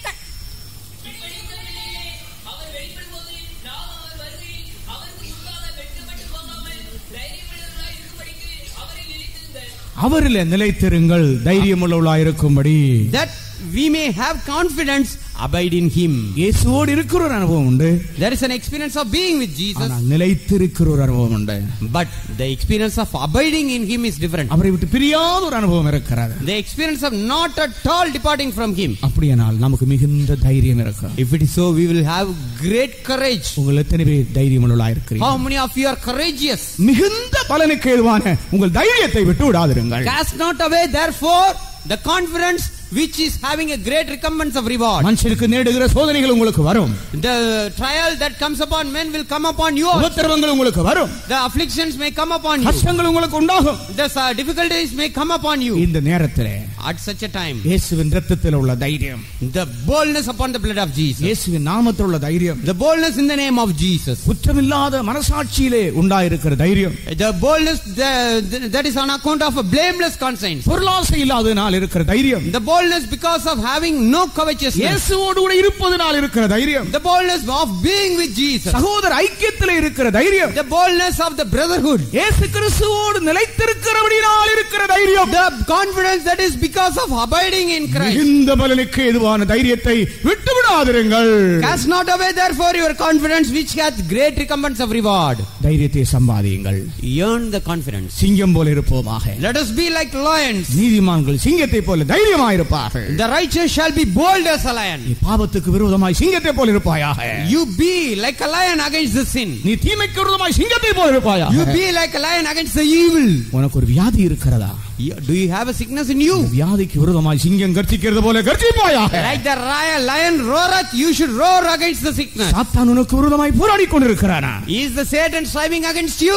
அவரிலே நிலைத்திருங்கள், தைரியமுள்ளவர்களாய் இருக்கும்படி. That we may have confidence, abide in him. இயேசுவோடு இருக்கிற ஒரு அனுபவம் உண்டு. There is an experience of being with Jesus, ஆனால் நிலைத்திருக்கிற ஒரு அனுபவம் உண்டு. but the experience of abiding in him is different. அவரை விட்டு பிரியாத ஒரு அனுபவம் இருக்கிறது. The experience of not at all departing from him. அப்படியானால் நமக்கு மிகுந்த தைரியம் இருக்கும். If it is so, we will have great courage. உங்கள் எத்தனை பேர் தைரியமுள்ளவர்களாய் இருக்கிறீர்கள்? How many of you are courageous? மிகுந்த பலனுக்கு ஏதுவான உங்கள் தைரியத்தை விட்டு விடாதிருங்கள். Cast not away therefore the confidence which is having a great recompense of reward. மனுஷருக்கு நேடுகிற சோதனைகள் உங்களுக்கு வரும். The trial that comes upon men will come upon you. உபத்திரவங்கள் உங்களுக்கு வரும். The afflictions may come upon you. கஷ்டங்கள் உங்களுக்கு உண்டாகும். The difficulties may come upon you. இந்த நேரத்திலே At such a time, இயேசுவின் இரத்தத்தில் உள்ள தைரியம், the boldness upon the blood of Jesus, இயேசுவின் நாமத்தில் உள்ள தைரியம், the boldness in the name of Jesus, குற்றமில்லாத மனசாட்சியிலே உண்டாயிருக்கிற தைரியம், the boldness that is on account of a blameless conscience, பொருளாசை இல்லாதனால் இருக்கிற தைரியம், the boldness because of having no covetousness, இயேசுவோடு கூட இருப்பதனால் இருக்கிற தைரியம், the boldness of being with Jesus, சகோதர ஐக்கியத்திலே இருக்கிற தைரியம், the boldness of the brotherhood, இயேசு கிறிஸ்துவோடு நிலைத்திருக்கிறபடியால் இருக்கிற தைரியம், the confidence that is because of abiding in Christ. இந்த பலனுக்கு ஏதுவான தைரியத்தை விட்டு விடாதிருங்கள். Cast not away therefore your confidence which hath great recompense of reward. தைரியத்தை சம்பாதியுங்கள். Earn the confidence. சிங்கம் போல இருப்போமாக. Let us be like lions. நீதிமான்கள் சிங்கத்தை போல தைரியமாய் இருப்பார்கள். The righteous shall be bold as a lion. நீ பாவத்துக்கு விரோதமாய் சிங்கத்தை போல இருப்பாயாக. You be like a lion against the sin. நீ தீமைக்கு விரோதமாய் சிங்கத்தை போல இருப்பாயாக. You be like a lion against the evil. உனக்கு ஒரு வியாதி இருக்கிறதா? Do you have a sickness in you? வியாதிக்கு விரோதமாய் சிங்கம் கர்ச்சிக்கிறது போல கர்ச்சிப்பாயாக. Like the lion roareth, you should roar against the sickness. சாத்தான் உனக்கு விரோதமாய் போராடிக் கொண்டிருக்கிறானா? Is the Satan striving against you?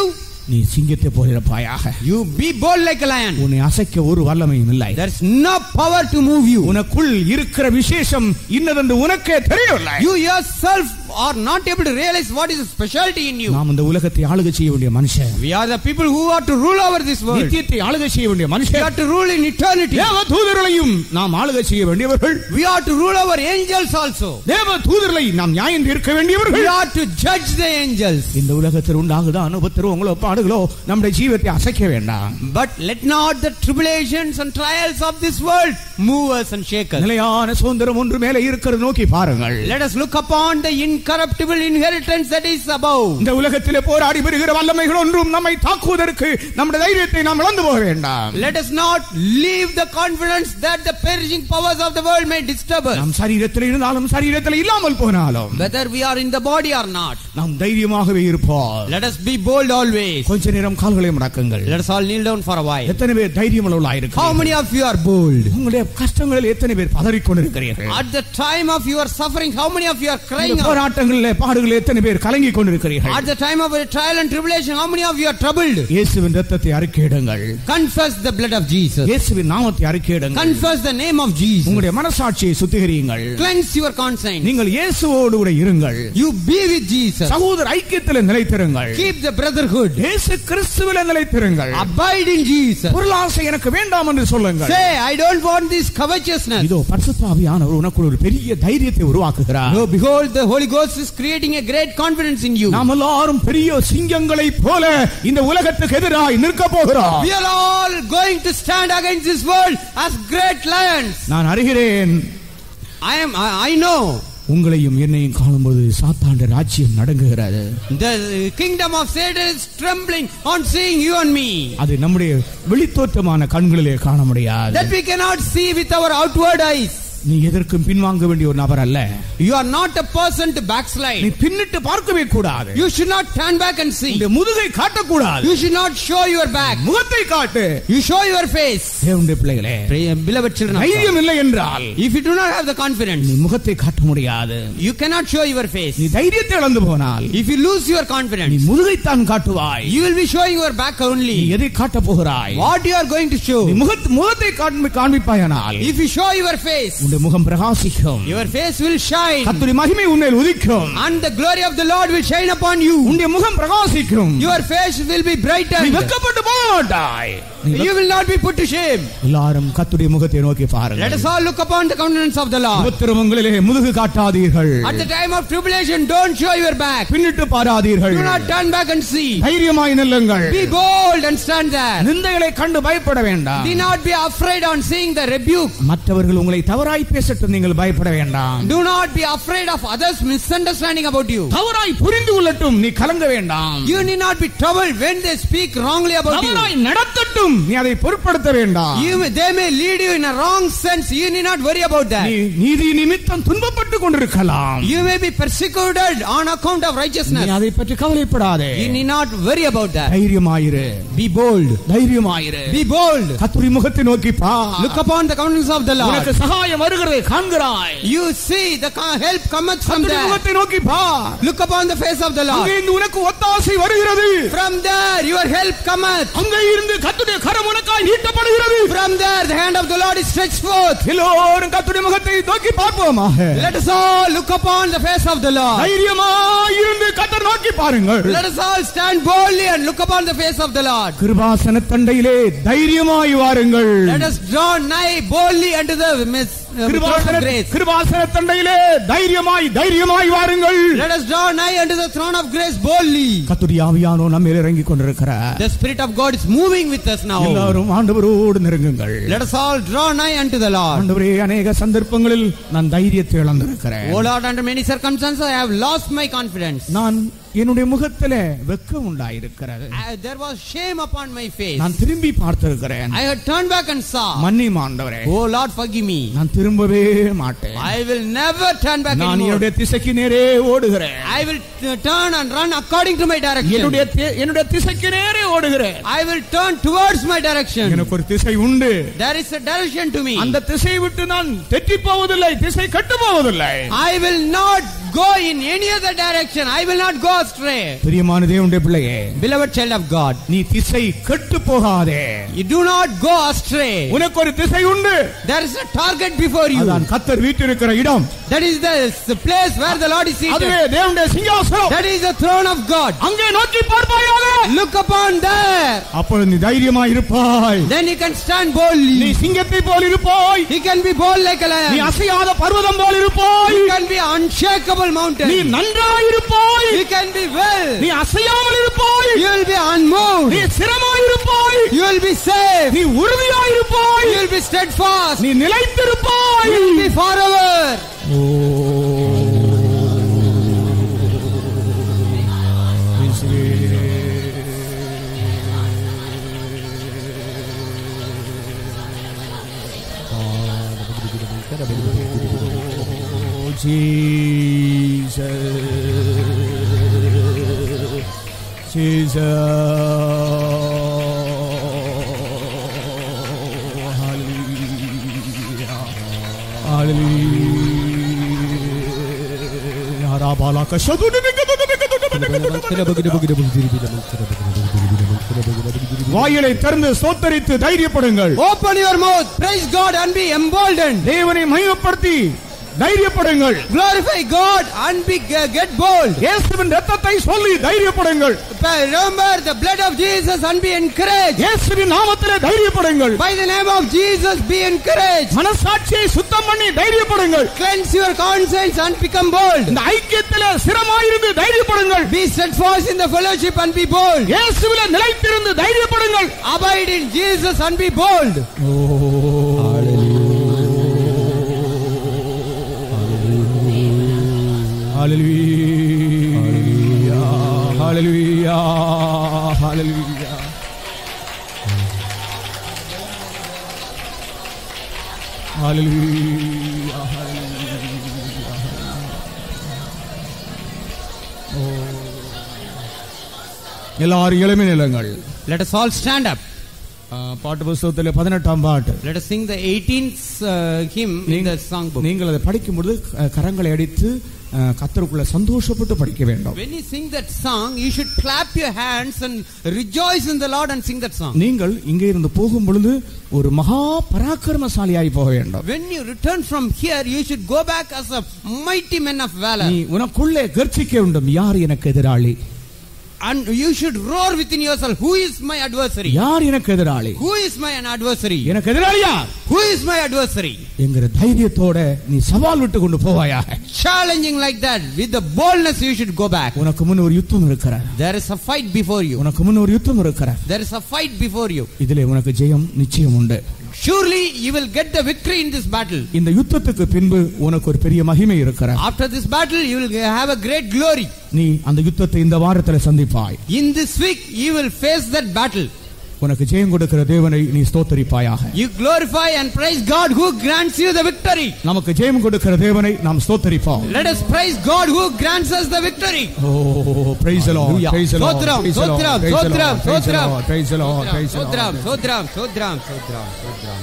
நீ சிங்கத்தை போல இருப்பாயாக. You be bold like a lion. உன்னை அசைக்க ஒரு வல்லமையும் இல்லை. There is no power to move you. உனக்குள் இருக்கிற விசேஷம் இன்னதென்று உனக்கே தெரியவில்லை. You yourself are not able to realize what is the specialty in you. நாம் இந்த உலகத்தை ஆளுகை செய்ய வேண்டிய மனுஷன். We are the people who are to rule over this world. நித்தியத்தை ஆளுகை செய்ய வேண்டிய We மனுஷன். are to rule in eternity. தேவ தூதர்களையும் நாம் ஆளுகை செய்ய வேண்டியவர்கள். We are to rule over angels also. தேவ தூதர்களை நாம் நியாயம் தீர்க்க வேண்டியவர்கள். We are to judge the angels. இந்த உலகத்தில் உண்டாகுதான் உபத்திரவங்களோ பாடுகளோ நம்முடைய ஜீவத்தை அசைக்க வேண்டாம். But let not the tribulations and trials of this world move us and shake us. நிலையான சுதந்திரம் ஒன்று மேலே இருக்கிறது நோக்கி பாருங்கள். Let us look upon the incorruptible inheritance that is above. இந்த உலகத்திலே போராடி வருகிற வல்லமைகள் ஒன்றும் நம்மை தாக்குவதற்கு நம்முடைய தைரியத்தை நாம் இழந்து போக வேண்டாம். Let us not leave the confidence that the perishing powers of the world may disturb us. நாம் சரீரத்தில் இருந்தாலும் சரீரத்தில் இல்லாமல் போனாலும் Whether we are in the body or not, நாம் தைரியமாகவே இருப்போம். let us be bold always. கொஞ்ச நேரம் கால்களை மடக்குங்கள். Let us all kneel down for a while. எத்தனை பேர் தைரியமுள்ளவர்களாக இருக்கிறீர்கள்? How many of you are bold? உங்களுடைய கஷ்டங்களில் எத்தனை பேர் பதறிக் கொண்டிருக்கிறீர்கள்? At the time of your suffering, how many of you are crying out? போராட்டங்களிலே பாடுகளில் எத்தனை பேர் கலங்கிக் கொண்டிருக்கிறீர்கள்? At the time of a trial and tribulation, how many of you are troubled? இயேசுவின் இரத்தத்தை அறிக்கையிடுங்கள். Confess the blood of Jesus. இயேசுவின் நாமத்தை அறிக்கையிடுங்கள். Confess the name of Jesus. உங்களுடைய மனசாட்சியை சுத்திகரியுங்கள். Cleanse your conscience. நீங்கள் இயேசுவோடு கூட இருங்கள். You be with Jesus. சகோதர ஐக்கியத்தில் நிலைத்திருங்கள். Keep the brotherhood. இயேசு கிறிஸ்துவில் நிலைத்திருங்கள். Abide in Jesus. பொருளாசை எனக்கு வேண்டாம் என்று சொல்லுங்கள். Say, I don't want this covetousness. இதோ பரிசுத்த ஆவியானவர் உனக்குள் ஒரு பெரிய தைரியத்தை உருவாக்குகிறார். No, behold, the Holy Ghost is creating a great confidence in you. நாம் எல்லாரும் பெரிய சிங்கங்களைப் போல இந்த உலகத்துக்கு எதிராய் நிற்க போகிறோம். We are all going to stand against this world as great lions. நான் அறிகிறேன். I know. உங்களையும் என்னையும் காணும்போது சாத்தானுடைய ராஜ்யம் நடுங்குகிறது. The kingdom of Satan is trembling on seeing you and me. அது நம்முடைய வெளித்தோற்றமான கண்களிலே காண முடியாது. That we cannot see with our outward eyes. நீ எதற்கும் பின்வாங்க வேண்டிய ஒரு நபர் அல்ல. You are not a person to backslide. நீ பின்னிட்டு பார்க்கவே கூடாது. You should not turn back and see. இந்த முதுகை காட்ட கூடாது. You should not show your back. முகத்தை காட்டு. You show your face. தேவனுடைய பிள்ளைகளே, Beloved children, தைரியம் இல்லை என்றால், if you do not have the confidence, நீ முகத்தை காட்ட முடியாது. you cannot show your face. நீ தைரியத்தை இழந்து போனால், If you lose your நீ confidence, முதுகைத்தான் காட்டுவாய். you will be showing your back நீ only. எதை காட்ட போகிறாய்? What you are going to show? நீ முகத்தை காண்பிப்பாயானால், If you show your face, உன்னுடைய முகம் பிரகாசிக்கும். your face will shine, கர்த்தருடைய மகிமை உன்மேல் உதிக்கும். and the glory of the Lord will shine upon you. உன்னுடைய முகம் பிரகாசிக்கும். Your face will be நீ brightened. வெட்கப்பட்டு போக மாட்டாய். You will not be put to shame. எல்லாரும் கர்த்தருடைய முகத்தை நோக்கி Let பாருங்கள். us all look upon the countenance of the Lord. உபத்திரவங்களிலே முதுகு காட்டாதீர்கள். At the time of tribulation, don't show your back. பின்னிட்டு பாராதீர்கள். Do not turn back and see. தைரியமாய் நில்லுங்கள். Be bold and stand there. நிந்தைகளை கண்டு பயப்பட வேண்டாம். Do not be afraid on seeing the rebuke. மற்றவர்கள் உங்களை தவறாய் பேசட்டும், நீங்கள் பயப்பட வேண்டாம். Do not be afraid of others misunderstanding about you. தவறாய் புரிந்து கொள்ளட்டும், நீ கலங்க வேண்டாம். You need not be troubled when they speak wrongly about you. தவறாய் நடத்தட்டும், நீ அதை பொருட்படுத்த வேண்டாம். They may lead you in a wrong sense. You need not worry about that. நீ நீதி நிமித்தம் துன்பப்பட்டு கொண்டிருக்கலாம். You may be persecuted on account of righteousness. நீ அதை பற்றி கவலைப்படாதே. You need not worry about that. தைரியமாயிரு. Be bold. தைரியமாயிரு. Be bold. கர்த்தருடைய முகத்தை நோக்கி பார். Look upon the countenance of the Lord. உனக்கு சகாயம் வருகிறதை காண்கிறாய். You see the help cometh from கர்த்தருடைய there. முகத்தை நோக்கி பார். Look upon the face of the Lord. அங்கே இருந்து உனக்கு ஒத்தாசை வருகிறது. From there your help cometh. அங்கே இருந்து கர்த்தருடைய கரம் உனக்காய் நீட்டப்படுகிறது. From there the hand of the Lord is stretched forth. எல்லோரும் கர்த்தருடைய முகத்தை நோக்கி பார்ப்போமாக. Let us all look upon the face of the Lord. தைரியமாய் இருந்து கர்த்தர் நோக்கி பாருங்கள். Let us all stand boldly and look upon the face of the Lord. கிருபாசன தண்டையிலே தைரியமாய் வாருங்கள். Let us draw nigh boldly unto the throne of grace. கிருபாசன தண்டையிலே தைரியமாய் வாருங்கள். Let us draw nigh unto the throne of grace boldly. கர்த்தருடைய ஆவியானவர் நம்ம மேல் இறங்கிக் கொண்டிருக்கிறார். The Spirit of God is moving with us now. எல்லாரும் ஆண்டவரோடு நெருங்குங்கள். Let us all draw nigh unto the Lord. ஆண்டவரே, அநேக சந்தர்ப்பங்களில் நான் தைரியத்தை இழந்திருக்கிறேன். O Lord, under many circumstances I have lost my confidence. நான் என்னுடைய முகத்திலே வெட்கம் உண்டாயிருக்கிறது. There was shame upon my face. நான் திரும்பி பார்த்திருக்கிறேன். I had turned back and saw. மன்னியும் ஆண்டவரே. Oh Lord, forgive me. நான் திரும்பவே மாட்டேன். I will never turn back நான் anymore. என்னுடைய திசைக்கு நேரே ஓடுகிறேன். I will turn and run according to my direction. என்னுடைய திசைக்கு நேரே ஓடுகிறேன். I will turn towards my direction. எனக்கு ஒரு திசை உண்டு. There is a direction to me. அந்த திசையை விட்டு நான் தெற்றி போவதில்லை, திசை கெட்டு போவதில்லை. I will not go in any other direction. I will not go astray. பிரியமான தேவனுடைய பிள்ளையே, Beloved child of God, நீ திசை கெட்டு போகாதே. you do not go astray. உனக்கு ஒரு திசை உண்டு. There is a target before you. அதான் கர்த்தர் வீற்றிருக்கிற இடம். That is the place where the Lord is seated. அதுவே தேவனுடைய சிங்காசனம். That is the throne of God. அங்கே நோக்கி பார்ப்பாயாக. Look upon there. அப்பொழுது நீ தைரியமாய் இருப்பாய். Then you can stand boldly. நீ சிங்கத்தை போல் இருப்பாய். He can be bold like a நீ lion. அசையாத பர்வதம் போல் இருப்பாய். He can be unshakable mountain. நீ நன்றாய் இருப்பாய். He can be well. நீ அசையாமல் இருப்பாய். You will be unmoved. நீ சிரமாய் இருப்பாய். You will be safe. நீ உறுதியாய் இருப்பாய். You will be steadfast. நீ நிலைத்திருப்பாய். You will be forever. Jesus. Hallelujah. Hallelujah. Rabalaka வாயிலை திறந்து ஸ்தோத்திரித்து தைரியப்படுங்கள். Open your mouth, praise God and be emboldened. தேவனை மகிமைப்படுத்தி தைரியப்படுங்கள். Glorify God and get bold. இயேசுவின் இரத்தத்தை சொல்லி தைரியப்படுங்கள். Remember the blood of Jesus and be encouraged. இயேசுவின் நாமத்திலே தைரியப்படுங்கள். By the name of Jesus be encouraged. மனசாட்சியை சுத்தம் பண்ணி தைரியப்படுங்கள். Cleanse your conscience and become bold. இந்த ஐக்கியத்திலே ஸ்திரமாயிருந்து தைரியப்படுங்கள். Be steadfast in the fellowship and be bold. இயேசுவிலே நிலைத்திருந்து தைரியப்படுங்கள். Abide in Jesus and be bold. Hallelujah. Hallelujah. Hallelujah. Hallelujah. எல்லாரும் எழும்பி நில்லுங்கள். Let us all stand up. பாட்டு புத்தகத்திலே 18ஆம் பாட்டு. Let us sing the 18th hymn in the song book. நீங்கள் அதை படிக்கும் பொழுது கரங்களை அடித்து கர்த்தருக்குள்ள சந்தோஷப்பட்டு படிக்க வேண்டும். When you sing that song, you should clap your hands and rejoice in the Lord and sing that song. நீங்கள் இங்கே இருந்து போகும் பொழுது ஒரு மகா பராக்கிரமசாலியாய் போக வேண்டும். When you return from here, you should go back as a mighty man of valor. நீ உனக்குள்ளே கர்ச்சிக்க வேண்டும், யார் எனக்கு எதிராளி? And you should roar within yourself, who is my adversary? யார் எனக்கு எதிராளி? Who is my adversary? எனக்கு எதிராளி யார்? Who is my adversary? என்கிற தைரியத்தோட நீ சவால் விட்டு கொண்டு போவாயாக. Challenging like that, with the boldness you should go back. உனக்கு முன் ஒரு யுத்தம் இருக்கிறது. There is a fight before you. உனக்கு முன் ஒரு யுத்தம் இருக்கிறது. There is a fight before you. இதிலே உனக்கு ஜெயம் நிச்சயம் உண்டு. Surely you will get the victory in this battle. இந்த யுத்தத்துக்கு பின்பு உனக்கு ஒரு பெரிய மகிமை இருக்கிறது. After this battle you will have a great glory. நீ அந்த யுத்தத்தை இந்த வாரத்திலே சந்திப்பாய். In this week you will face that battle. உனக்கு ஜெயம் கொடுக்கிற தேவனை நீ ஸ்தோத்திரிப்பாயாக. You glorify and praise God who grants you the victory. நமக்கு ஜெயம் கொடுக்கிற தேவனை நாம் ஸ்தோத்திரிப்போம். Let us praise God who grants us the victory. Oh, praise the Lord. Praise the Lord. Sotram, sotram, sotram, sotram. Praise the Lord. Praise the Lord. Sotram, sotram, sotram, sotram, sotram.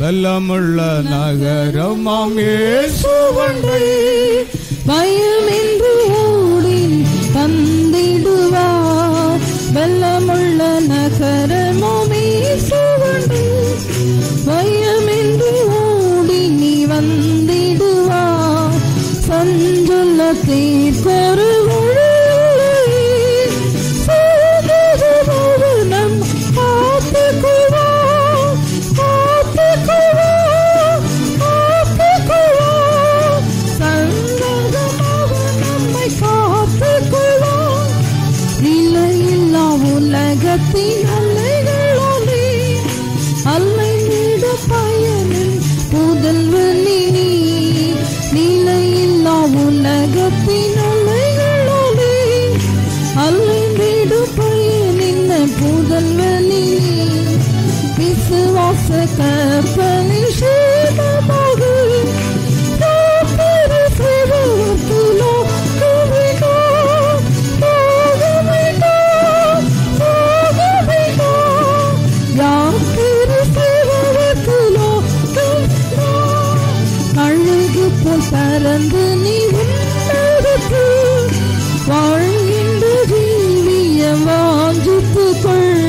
வெல்லமுள்ள நகரமாம் இயேசுவண்டை பயமின்றி ஓடி வந்திடுவார். வெல்லமுள்ள நகரமாம் இயேசுவண்டை பயமின்றி ஓடி நீ வந்திடுவார். சஞ்சல தீர்க்கொரு நம் காத்துக்குவா உலகத்தின் அலைகளோடு அலைந்திட பயனின் புதல்வனி நீ. நிலையில்லா உலகத்தின் அலைகளோடு அலைந்திட பயனின் புதல்வனி நீ. விசுவாச கப்பலில் சேதமாக பறந்து நீ உன்னதற்கு வாழ்கின்ற ஜீவியம் வாஞ்சித்துக்கொள்.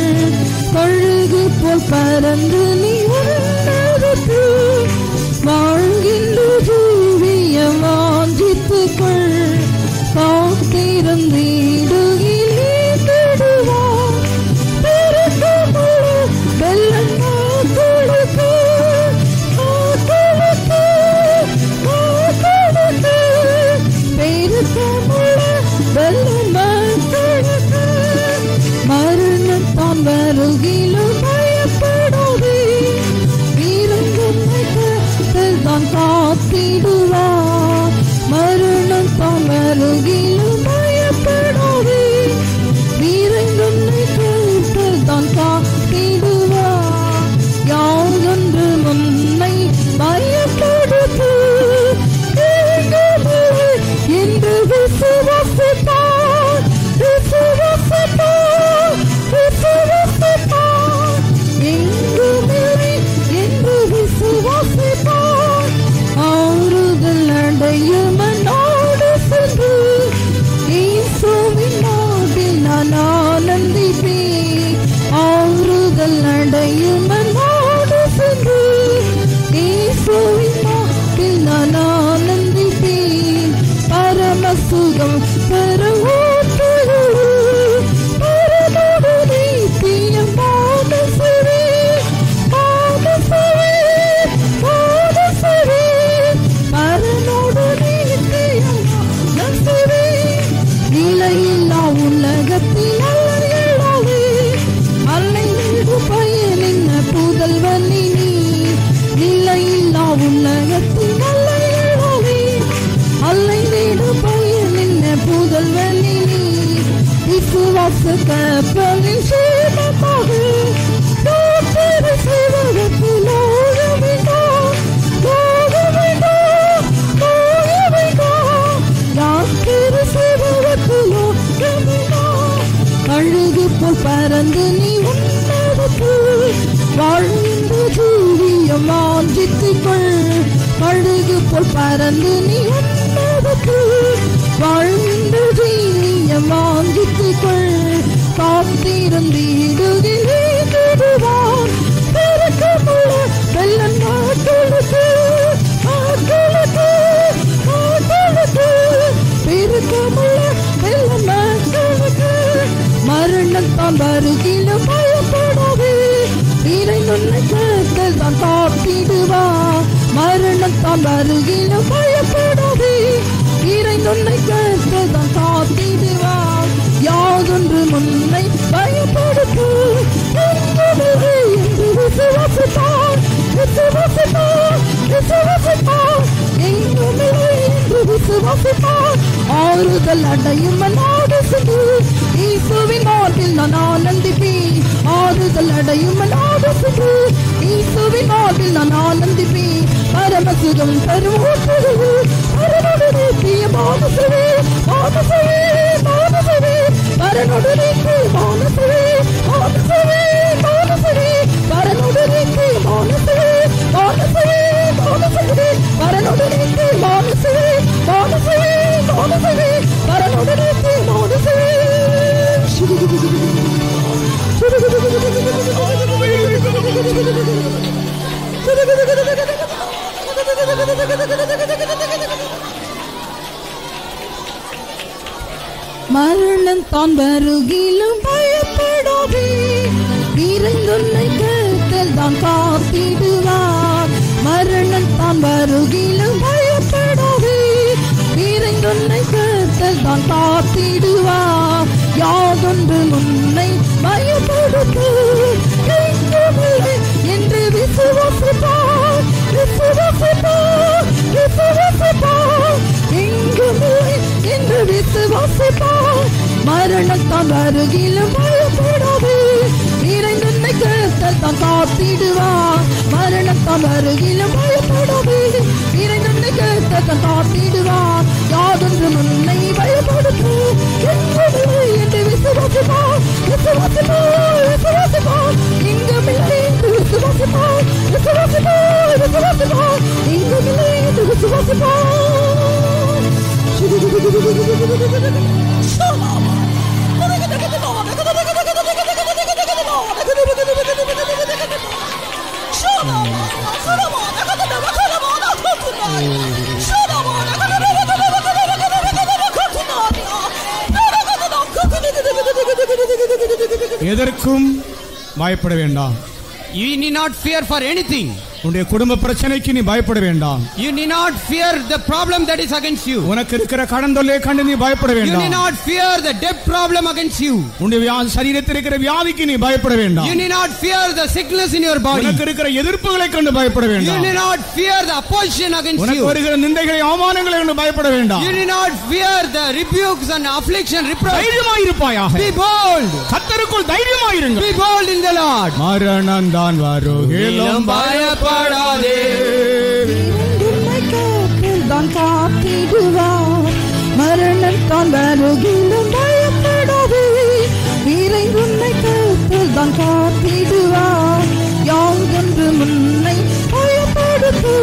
கழுகு போல் பறந்து நீ உன்னதற்கு வாழ்கின்ற ஜீவியம் வாஞ்சித்துக்கொள். காத்திருந்தீடுகிலே தேடுவார் பெருக்கமுள்ள வெள்ளம் கொடுக்கு மரணத்தான் வருகிலும் பயப்படாதே. வீரங்கத்தான் காத்திடுவார். மரணத்தான் வருகிலும் பயப்படாதே. வீரங்கத்தான் காத்திடுவார். யாதொன்று முன்னை பயப்படுத்து என்று விசுவாசிப்பார். விசுவாசிப்பார், விசுவாசிப்பார். எங்குமே என்று விசுவாசிப்பார். ஆறுதல் அடையும் நாடு சென்று இயேசுவின் நாட்டில் நான் ஆனந்திப்பேன். ஆறுதல் அடையும் நாடு சென்று இயேசுவின் நாட்டில் நான் ஆனந்திப்பேன். பரமசுகம் பெற உலகத்தில் அலைந்து பயனின் புதல்வனி நீ. நிலையில்லா உலகத்தில் அலைந்து பயனின் புதல்வனி நீ. விசுவாச கப்பலில் சேதமாக சிவகத்தில் ஓட வேண்டாம், ஓட வேண்டாம், ஓட வேண்டாம். யாத்திரை சிவகத்தில் ஓட போல் பறந்து நீ உன்னதத்தில் வாழ்ந்து ஜீவியம் வாஞ்சித்துக்கொள். கழுகு போல் பறந்து நீ உன்னதத்தில் வாழ்ந்து ஜீவியம் வாஞ்சித்துக்கொள். காத்திருந்தீடுகிறான் பெருக்கமுள்ள வெள்ளன் நாட்களுக்கு பெருக்கமுள்ள வெள்ளன் நாட்களுக்கு. மரணத்தான் வருகிலும் பயப்படாதே, இறை நுண்ணை கர்த்தர் தான் காத்திடுவா. மரணத்தான் வருகிலும் பயப்படாதே, இறை நுண்ணை கர்த்தர் தான் காத்திடுவா. யாதொன்று முன்னை பயப்படுத்து என்று விசுவாசிப்பான் விசுவாசிப்பான் விசுவாசிப்பான் எங்குமில்லை என்று விசுவாசிப்பான். ஆறுதல் அடையும் நாடு சென்று இயேசுவின் மார்பில் நான் ஆனந்திப்பேன். ஆறுதல் அடையும் நாடு சென்று இயேசுவின் மார்பில் நான் ஆனந்திப்பேன். பரமசுகம் தரும் பரனுடைய மானசவே மானசவே மானசவே பரனுடைய மானசவே மானசவே மானசவே பரனுடைய மானசவே மானசவே மானசவே பரனுடைய மானசவே மானசவே மானசவே பரனுடைய மானசவே. மரணம் தான் வருகிலும் பயப்படாதே, இறைந்துன்னை கர்த்தர் தான் காத்திடுவார். மரணம் தான் வருகிலும் பயப்படாதே, இறைந்துன்னை கர்த்தர் தான் காத்திடுவார். யாதொன்று முன்னை பயப்படுத்து என்று விசுவாசிப்பார் விசுவாசிப்பார் விசுவாசிப்பார் எங்குமில்லை என்று விசுவாசிப்பார். மரணத்தான் வருகிலும் பயப்படாதே, இறைந்துன்னை கர்த்தர் தான் காத்திடுவார். மரணத்தான் வருகிலும் பயப்படாதே, இறைந்துன்னை கர்த்தர் தான் காத்திடுவார். யாதொன்று முன்னை பயப்படுத்து எங்குமில்லை என்று விசுவாசிப்பார் விசுவாசிப்பார் விசுவாசிப்பார் எங்குமில்லை என்று விசுவாசிப்பார் விசுவாசிப்பார் விசுவாசிப்பார் எங்குமில்லை என்று விசுவாசிப்பார். எதற்கும் பயப்பட வேண்டாம். You need not fear for anything. உன்னுடைய குடும்ப பிரச்சனைக்கு நீ பயப்பட வேண்டாம். You need not fear the problem that is against you. உனக்கு இருக்கிற கடன் தொல்லையை கண்டு நீ பயப்பட You வேண்டாம். need not fear the debt problem against you. உன்னுடைய சரீரத்தில் இருக்கிற வியாதிக்கு நீ பயப்பட வேண்டாம். You need not fear the sickness in your body. உனக்கு இருக்கிற எதிர்ப்புகளை கண்டு பயப்பட You வேண்டாம். need not fear the opposition against உனக்கு you. வருகிற நிந்தைகளை அவமானங்களை கண்டு பயப்பட வேண்டாம். You need not fear the rebukes and affliction reproach. தைரியமாய் இருப்பாயாக. Be bold. கர்த்தருக்குள் தைரியமாய் இருங்கள். Be bold in the Lord. மரணம் தான் வருகிலும் பயப்படாதே. இறைந்துன்னை கர்த்தர் தான் காத்திடுவார். மரணம் தான் வருகிலும் பயப்படாதே, இறைந்துன்னை கர்த்தர் தான் காத்திடுவார். யாதொன்று முன்னை பயப்படுத்து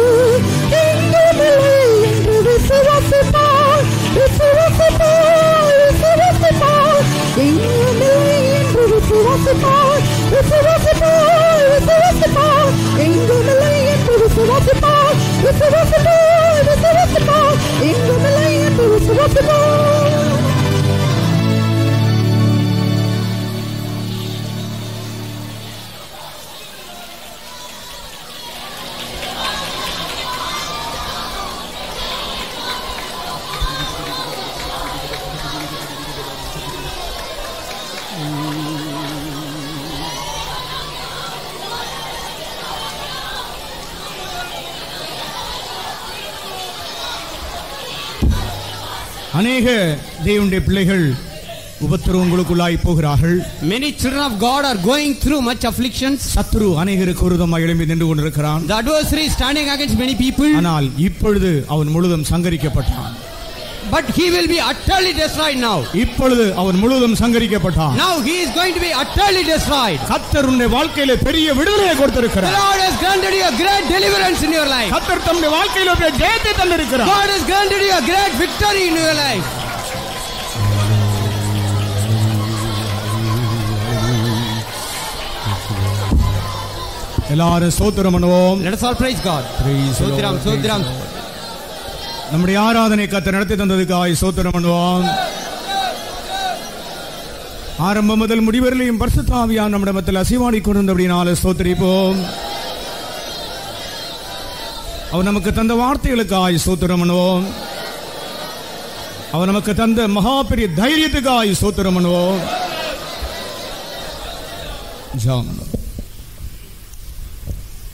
எங்குமில்லை என்று விசுவாசிப்பார் விசுவாசிப்பார் விசுவாசிப்பார் எங்குமில்லை என்று விசுவாசிப்பார் விசுவாசிப்பார் விசுவாசிப்பார் எங்குமில்லை என்று விசுவாசிப்பார் விசுவாசிப்பார் விசுவாசிப்பார் எங்குமில்லை என்று விசுவாசிப்பார். அநேக தேவனுடைய பிள்ளைகள் உபத்திரவங்களுக்குள்ளாய் போகிறார்கள். Many children of God are going through much afflictions. சத்துரு அநேகருக்கு விரோதமாக எழும்பி நின்று கொண்டிருக்கிறான். The adversary is standing against many people. ஆனால் இப்பொழுது அவன் முழுதும் சங்கரிக்கப்பட்டான். but he will be utterly destroyed now. இப்பொழுது அவன் முழுவதும் சங்கரிக்கப்பட்டான். Now he is going to be utterly destroyed. கர்த்தர் உன்னுடைய வாழ்க்கையிலே பெரிய விடுதலையை கொடுத்திருக்கிறார். The Lord has granted you a great deliverance in your life. கர்த்தர் தம்முடைய வாழ்க்கையிலே ஒரு ஜெயத்தை தந்திருக்கிறார். God has granted you a great victory in your life. எல்லாரும் ஸ்தோத்திரம் பண்ணுவோம். Let us all praise God. ஸ்தோத்திரம் ஸ்தோத்திரம். நம்முடைய ஆராதனை கர்த்தர் நடத்தி தந்ததுக்காக ஸ்தோத்திரம் பண்ணுவோம். ஆரம்பம் முதல் முடிவரையிலும் பரிசுத்த ஆவியானவர் நம்முடைய மத்தியில் அசைவாடி கொண்டிருந்தபடியால் ஸ்தோத்திரிப்போம். அவர் நமக்கு தந்த வார்த்தைகளுக்காக ஸ்தோத்திரம் பண்ணுவோம். அவர் நமக்கு தந்த மகா பெரிய தைரியத்துக்காக ஸ்தோத்திரம் பண்ணுவோம்.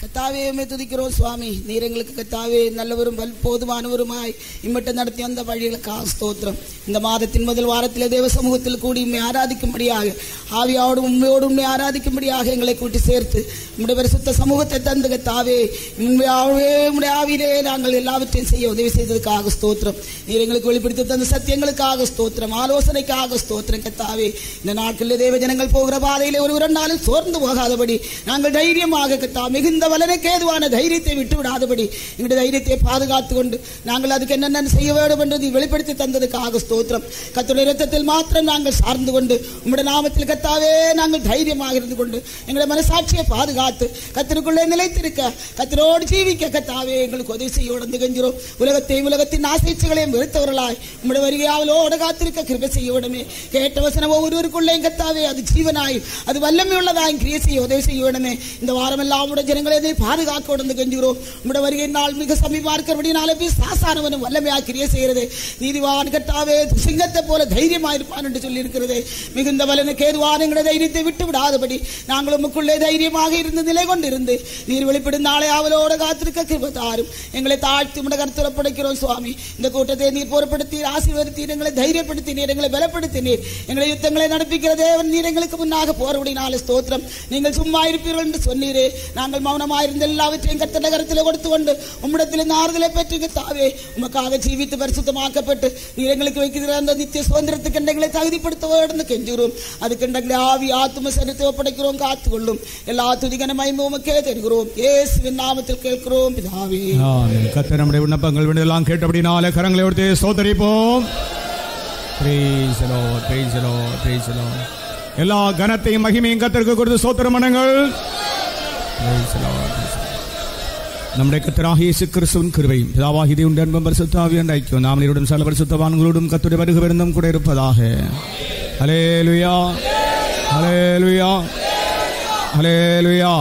கர்த்தாவே உம்மை துதிக்கிறோம் சுவாமி. நீர் எங்களுக்கு கர்த்தாவே நல்லவரும் போதுமானவருமாய் இம்மட்டும் நடத்தி வந்த வழிகளுக்காக ஸ்தோத்திரம். இந்த மாதத்தின் முதல் வாரத்திலே தேவ சமூகத்தில் கூடி உம்மை ஆராதிக்கும்படியாக ஆவியோடு உண்மையோடு உண்மை ஆராதிக்கும்படியாக எங்களை கூட்டி சேர்த்து உம்முடைய பரிசுத்த சமூகத்தை தந்து கர்த்தாவே உண்மையாகவே உம்முடைய ஆவியிலே நாங்கள் எல்லாவற்றையும் செய்ய உதவி செய்ததுக்காக ஸ்தோத்திரம். நீர் எங்களுக்கு வெளிப்படுத்தி தந்த சத்தியங்களுக்காக ஸ்தோத்திரம், ஆலோசனைக்காக ஸ்தோத்திரம். கர்த்தாவே இந்த நாட்களில் தேவ ஜனங்கள் போகிற பாதையிலே ஒரு நாளும் சோர்ந்து போகாதபடி நாங்கள் தைரியமாக கர்த்தாவே மிகுந்த வலனுக்கு ஏதுவான தைரியத்தை விட்டு விடாதபடி எங்களுடைய தைரியத்தை பாதுகாத்துக் கொண்டு நாங்கள் அதுக்கு என்னென்ன செய்ய வேண்டும் என்று வெளிப்படுத்தி தந்ததுக்காக ஸ்தோத்திரம். கர்த்தருடைய இரத்தத்தில் மாத்திரம் நாங்கள் சார்ந்து கொண்டு உம்முடைய நாமத்தில் கர்த்தாவே நாங்கள் தைரியமாக இருந்து கொண்டு எங்களுடைய மனசாட்சியை பாதுகாத்து கர்த்தருக்குள்ளே நிலைத்திருக்க கர்த்தரோடு ஜீவிக்க கர்த்தாவே எங்களுக்கு உதவி செய்ய உடந்து கெஞ்சிரோம். உலகத்தையும் உலகத்தின் ஆசைச்சைகளையும் வெறுத்தவர்களாய் உம்முடைய வருகையாவலோடு காத்திருக்க கிருபை செய்ய விடமே. கேட்ட வசனம் ஒவ்வொருவருக்குள்ளே கர்த்தாவே அது ஜீவனாய் அது வல்லமை உள்ளதாய் கிரியை செய்ய உதவி செய்ய விடமே. இந்த வாரம் எல்லாம் உடைய ஜனங்களை பாதுகாக்க உடந்து கெஞ்சுகிறோம். உம்முடைய வருகை நாள் மிக சமீபமா இருக்கிறபடினாலே சாசானவனும் வல்லமையாக கிரியை செய்கிறது. நீதிவான் கர்த்தாவே சிங்கத்தை போல தைரியமாயிருப்பான் என்று சொல்லி இருக்கிறது. மிகுந்த வலனுக்கு ஏதுவான எங்களுடைய தைரியத்தை விட்டு விடாதபடி நாங்கள் உமக்குள்ளே தைரியமாக இருந்து நிலை கொண்டிருந்து நீர் வெளிப்படும் நாளை அவளோடு காத்திருக்க கிருபை தாரும். எங்களை தாழ்த்தி உம்முடைய கருத்துல படைக்கிறோம் சுவாமி. இந்த கூட்டத்தை நீர் பொறுப்படுத்தி ஆசீர்வதித்தீர், எங்களை தைரியப்படுத்தினீர், எங்களை பலப்படுத்தினீர், எங்களை யுத்தங்களை நடப்பிக்கிற தேவன் நீர் எங்களுக்கு முன்னாக போறபடினாலே ஸ்தோத்திரம். நீங்கள் சும்மா இருப்பீர்கள் என்று சொன்னீரே. நாங்கள் மௌனமாயிருந்த எல்லாவற்றையும் கர்த்தருடைய கரத்திலே கொடுத்து கொண்டு உம்மிடத்தில் ஆறுதலை பெற்று கர்த்தாவே உமக்காக ஜீவித்து பரிசுத்தமாக்கப்பட்டு நீர் எங்களுக்கு வைக்கிற அந்த நித்திய சுதந்திரத்துக்கு எங்களை தகுதிப்படுத்த வேண்டும் கெஞ்சுகிறோம். அதுக்கு எங்களை ஆவி ஆத்தும சரீரத்தை ஒப்படைக்கிறோம். காத்துக்கொள்ளும் எல்லா துதிகன மகிமை உமக்கே தருகிறோம். இயேசுவின் நாமத்தில் கேட்கிறோம் பிதாவே. ஆமென். கர்த்தர் நம்முடைய விண்ணப்பங்கள் விண்ணெல்லாம் கேட்டபடினாலே கரங்களை உயர்த்தி ஸ்தோத்திரிப்போம். Praise the Lord, praise the Lord, praise the Lord. எல்லா கனத்தையும் மகிமையும் கர்த்தருக்கு கொடுத்து ஸ்தோத்திரம் பண்ணுங்கள். Praise the Lord. நம்முடைய கர்த்தராகிய இயேசு கிறிஸ்துவின் கிருபையும் பிதாவாகிய தேவனுடைய அன்பும் பரிசுத்த ஆவியின் ஐக்கியம் நாம் அனைவரோடும் சகல பரிசுத்தவான்களோடும் கர்த்தருடைய வருகை விருந்தும் கூட இருப்பதாக. ஹல்லேலூயா, ஹல்லேலூயா, ஹல்லேலூயா.